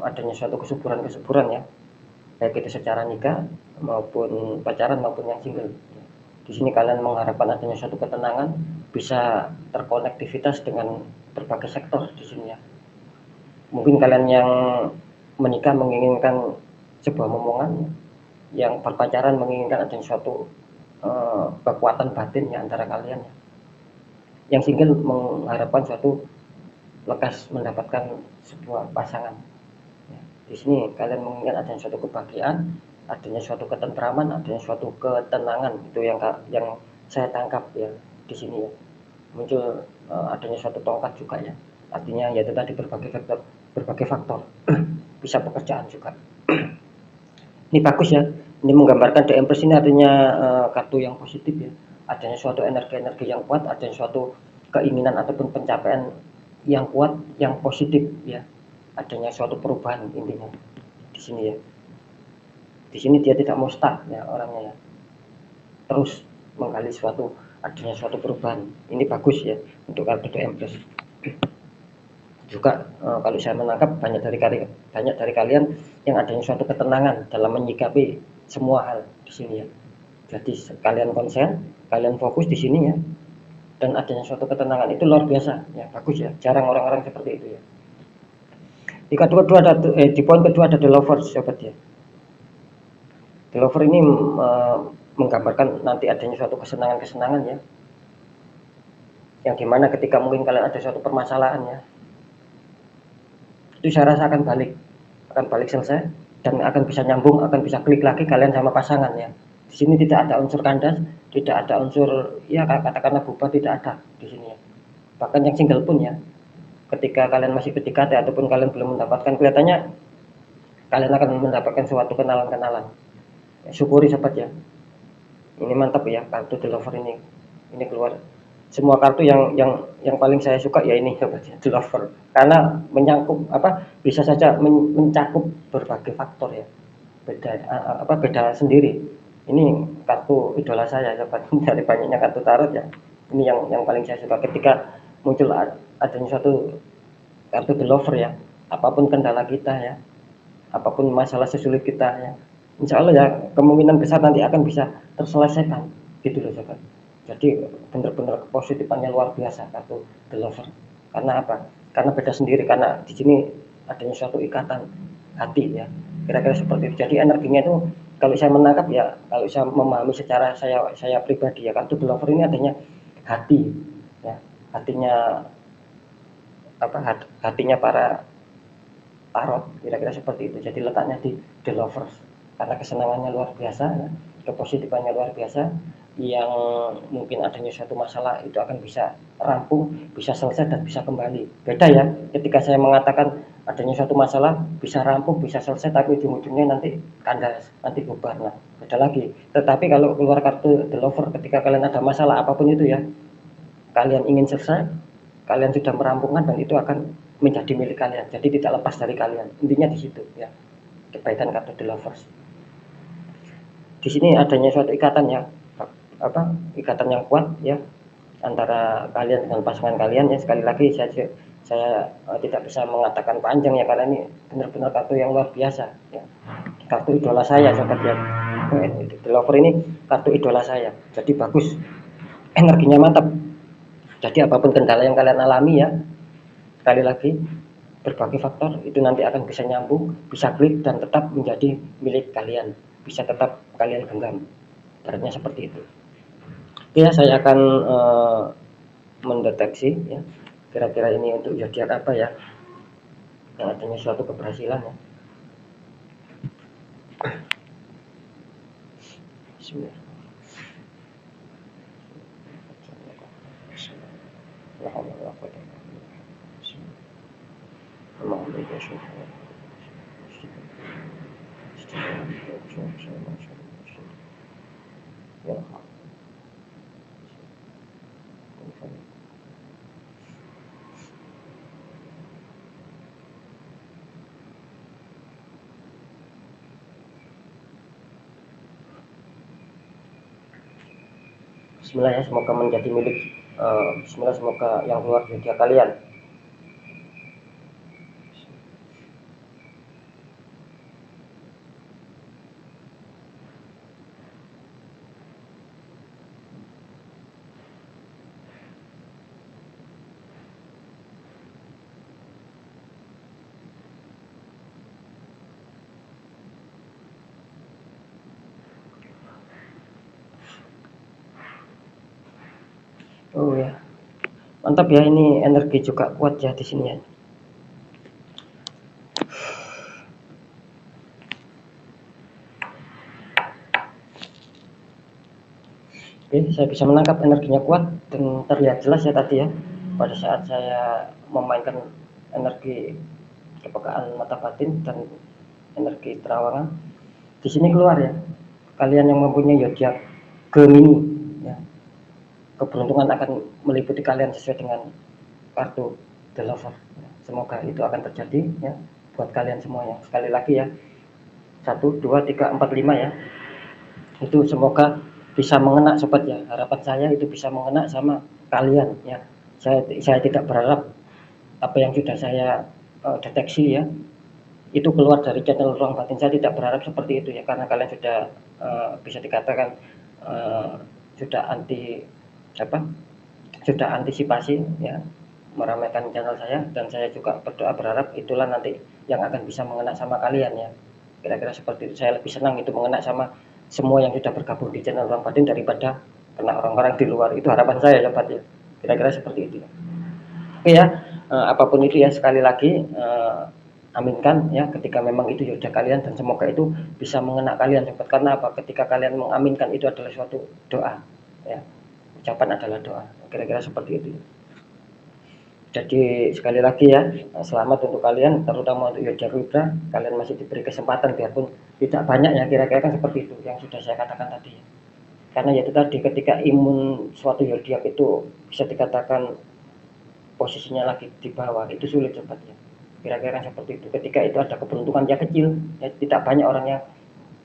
adanya suatu kesuburan ya, baik itu secara nikah maupun pacaran maupun yang single. Di sini kalian mengharapkan adanya suatu ketenangan, bisa terkonektivitas dengan berbagai sektor di sini ya. Mungkin kalian yang menikah menginginkan sebuah momongan, yang berpacaran menginginkan adanya suatu kekuatan batin ya antara kalian ya. Yang single mengharapkan suatu lekas mendapatkan sebuah pasangan. Di sini kalian menginginkan adanya suatu kebahagiaan, adanya suatu ketentraman, adanya suatu ketenangan. Itu yang saya tangkap ya di sini ya. Muncul adanya suatu tongkat juga ya. Artinya ya itu tadi berbagai faktor. Bisa pekerjaan juga. Ini bagus ya. Ini menggambarkan The Empress ini artinya kartu yang positif ya. Adanya suatu energi-energi yang kuat, adanya suatu keinginan ataupun pencapaian yang kuat, yang positif ya. Adanya suatu perubahan intinya di sini ya. Di sini dia tidak mau stuck ya orangnya ya. Terus menggali suatu adanya suatu perubahan. Ini bagus ya untuk kartu DM plus. Juga kalau saya menangkap banyak dari kalian yang adanya suatu ketenangan dalam menyikapi semua hal di sini ya. Jadi kalian konsen, kalian fokus di sini ya, dan adanya suatu ketenangan itu luar biasa ya, bagus ya. Jarang orang-orang seperti itu ya. Di poin kedua ada the lovers sobat ya. The lover ini menggambarkan nanti adanya suatu kesenangan ya, yang dimana ketika mungkin kalian ada suatu permasalahan ya, itu saya rasa akan balik selesai dan akan bisa nyambung, akan bisa klik lagi kalian sama pasangan ya. Di sini tidak ada unsur kandas, tidak ada unsur ya katakanlah bubar, tidak ada di sini ya. Bahkan yang single pun ya, ketika kalian masih PDKT ataupun kalian belum mendapatkan, kelihatannya kalian akan mendapatkan suatu kenalan. Ya, syukuri sobat ya. Ini mantap ya kartu the lover ini keluar. Semua kartu yang paling saya suka ya ini sobat ya, the lover, karena menyangkut bisa saja mencakup berbagai faktor ya, beda sendiri. Ini kartu idola saya sobat. Dari banyaknya kartu tarot ya, ini yang paling saya suka ketika muncul adanya suatu kartu the lover ya. Apapun kendala kita ya, apapun masalah sesulit kita ya, insya Allah ya kemungkinan besar nanti akan bisa terselesaikan gitu loh sobat. Jadi benar-benar positifnya luar biasa kartu the lover. Karena apa? Karena beda sendiri, karena di sini adanya suatu ikatan hati ya, kira-kira seperti itu. Jadi energinya itu kalau saya menangkap ya, kalau saya memahami secara saya pribadi ya, kartu the lover ini adanya hati ya, hatinya para tarot, kira-kira seperti itu. Jadi letaknya di the lovers karena kesenangannya luar biasa ya, kepositifannya luar biasa, yang mungkin adanya suatu masalah itu akan bisa rampung, bisa selesai dan bisa kembali. Beda ya ketika saya mengatakan adanya suatu masalah bisa rampung, bisa selesai, tapi ujung-ujungnya nanti kandas, nanti bubar. Nah, beda lagi. Tetapi kalau keluar kartu the lover, ketika kalian ada masalah apapun itu ya, kalian ingin selesai, kalian sudah merampungkan dan itu akan menjadi milik kalian. Jadi tidak lepas dari kalian. Intinya di situ ya. Kebaikan kartu the lovers. Di sini adanya suatu ikatan ya, ikatan yang kuat ya antara kalian dengan pasangan kalian ya. Sekali lagi saya tidak bisa mengatakan panjang ya, karena ini benar-benar kartu yang luar biasa ya. Kartu idola saya sobat ya. The lover ini kartu idola saya. Jadi bagus, energinya mantap. Jadi apapun kendala yang kalian alami ya, sekali lagi berbagai faktor itu nanti akan bisa nyambung, bisa klik dan tetap menjadi milik kalian, bisa tetap kalian genggam. Ibaratnya seperti itu. Oke, saya akan mendeteksi ya, kira-kira ini untuk zodiak apa ya yang adanya suatu keberhasilan ya. Bismillah. Bismillah ya, semoga menjadi milik Bismillah, semoga yang keluar zodiak kalian. Oh ya, mantap ya, ini energi juga kuat ya di sini ya. Oke, saya bisa menangkap energinya kuat dan terlihat jelas ya tadi ya, pada saat saya memainkan energi kepekaan mata batin dan energi terawangan. Di sini keluar ya, kalian yang mempunyai zodiak Gemini ya, keberuntungan akan meliputi kalian sesuai dengan kartu the lover. Semoga itu akan terjadi ya buat kalian semuanya. Sekali lagi ya, 1, 2, 3, 4, 5 ya, itu semoga bisa mengena sobat ya. Harapan saya itu bisa mengena sama kalian ya. Saya tidak berharap apa yang sudah saya deteksi ya itu keluar dari channel Ruang Batin. Saya tidak berharap seperti itu ya, karena kalian sudah bisa dikatakan sudah sudah antisipasi ya meramaikan channel saya, dan saya juga berdoa berharap itulah nanti yang akan bisa mengena sama kalian ya. Kira-kira seperti itu. Saya lebih senang itu mengena sama semua yang sudah bergabung di channel Ruang Batin daripada kena orang-orang di luar. Itu harapan saya sobat ya. Kira-kira seperti itu. Oke ya, apapun itu ya, sekali lagi aminkan ya ketika memang itu sudah kalian, dan semoga itu bisa mengena kalian sobat. Karena apa? Ketika kalian mengaminkan itu adalah suatu doa ya. Ucapan adalah doa. Kira-kira seperti itu. Jadi sekali lagi ya, selamat untuk kalian, terutama untuk Yodha Rudra. Kalian masih diberi kesempatan biarpun tidak banyak ya, kira-kira kan seperti itu yang sudah saya katakan tadi. Karena ya itu tadi, ketika imun suatu zodiak itu bisa dikatakan posisinya lagi di bawah, itu sulit sobat ya. Kira-kira seperti itu. Ketika itu ada keberuntungan yang kecil, ya tidak banyak orang yang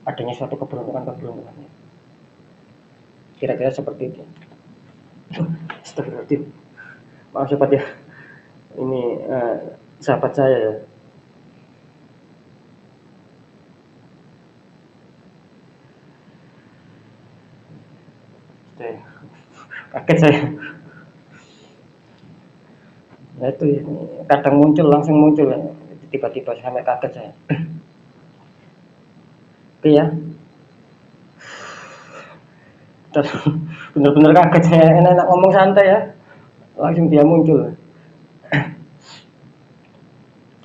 adanya suatu keberuntungan. Kira-kira seperti itu. Astagfirullahaladzim. Maaf sobat ya. Ini sahabat saya ya. Kaget saya. Nah itu kadang langsung muncul ya. Tiba-tiba sampai kaget saya. Oke ya. Bener-bener kaget saya. Enak ngomong santai ya, langsung dia muncul.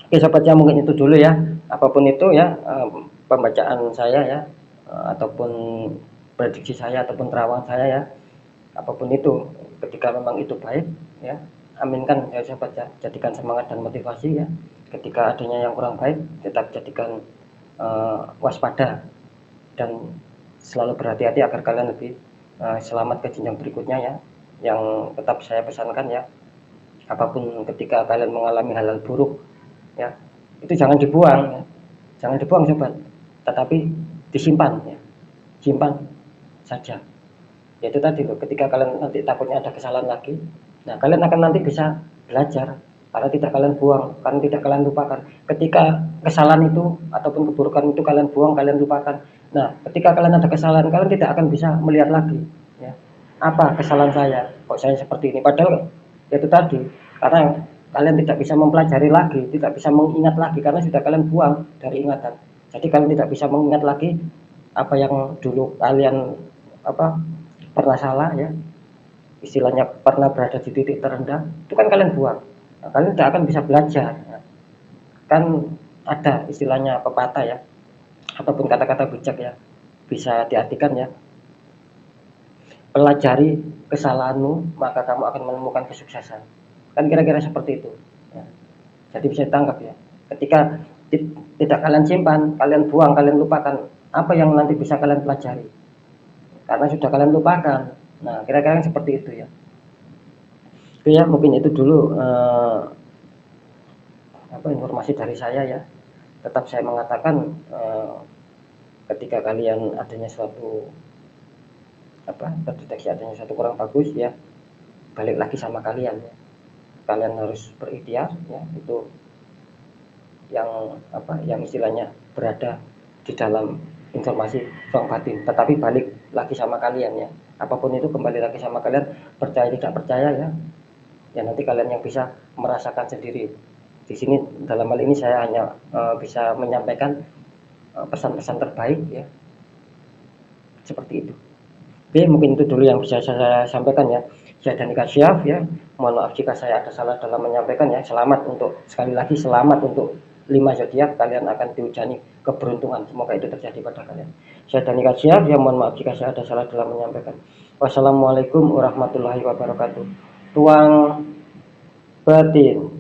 Oke sobat ya, mungkin itu dulu ya. Apapun itu ya, pembacaan saya ya, ataupun prediksi saya ataupun terawang saya ya, apapun itu, ketika memang itu baik ya, aminkan ya sobat ya. Jadikan semangat dan motivasi ya. Ketika adanya yang kurang baik, tetap jadikan waspada dan selalu berhati-hati agar kalian lebih selamat ke jenjang berikutnya ya. Yang tetap saya pesankan ya, apapun ketika kalian mengalami hal-hal buruk ya, itu jangan dibuang ya. Jangan dibuang sobat, tetapi disimpan ya. Simpan saja. Ya itu tadi loh, ketika kalian nanti takutnya ada kesalahan lagi, nah kalian akan nanti bisa belajar karena tidak kalian buang, karena tidak kalian lupakan. Ketika kesalahan itu ataupun keburukan itu kalian buang, kalian lupakan. Nah, ketika kalian ada kesalahan, kalian tidak akan bisa melihat lagi ya. Apa kesalahan saya? Kok saya seperti ini? Padahal ya itu tadi, karena kalian tidak bisa mempelajari lagi, tidak bisa mengingat lagi karena sudah kalian buang dari ingatan. Jadi kalian tidak bisa mengingat lagi apa yang dulu kalian pernah salah ya, istilahnya pernah berada di titik terendah, itu kan kalian buang. Nah, kalian tidak akan bisa belajar ya. Kan ada istilahnya pepatah ya, ataupun kata-kata bijak ya, bisa diartikan ya, pelajari kesalahanmu maka kamu akan menemukan kesuksesan. Kan kira-kira seperti itu ya. Jadi bisa ditangkap ya, ketika tidak kalian simpan, kalian buang, kalian lupakan, apa yang nanti bisa kalian pelajari karena sudah kalian lupakan. Nah kira-kira seperti itu ya. Oke ya, mungkin itu dulu informasi dari saya ya. Tetap saya mengatakan ketika kalian adanya suatu terdeteksi adanya suatu kurang bagus ya, balik lagi sama kalian ya. Kalian harus berikhtiar ya, itu yang istilahnya berada di dalam informasi ruang batin, tetapi balik lagi sama kalian ya. Apapun itu kembali lagi sama kalian, percaya tidak percaya ya. Ya nanti kalian yang bisa merasakan sendiri. Di sini dalam hal ini saya hanya bisa menyampaikan pesan-pesan terbaik ya. Seperti itu. Oke, mungkin itu dulu yang bisa saya sampaikan ya. Saya Dhani Kasyaf ya. Mohon maaf jika saya ada salah dalam menyampaikan ya. Sekali lagi selamat untuk 5 zodiak, kalian akan dihujani keberuntungan. Semoga itu terjadi pada kalian. Saya Dhani Kasyaf ya, mohon maaf jika saya ada salah dalam menyampaikan. Wassalamualaikum warahmatullahi wabarakatuh. Ruang Batin.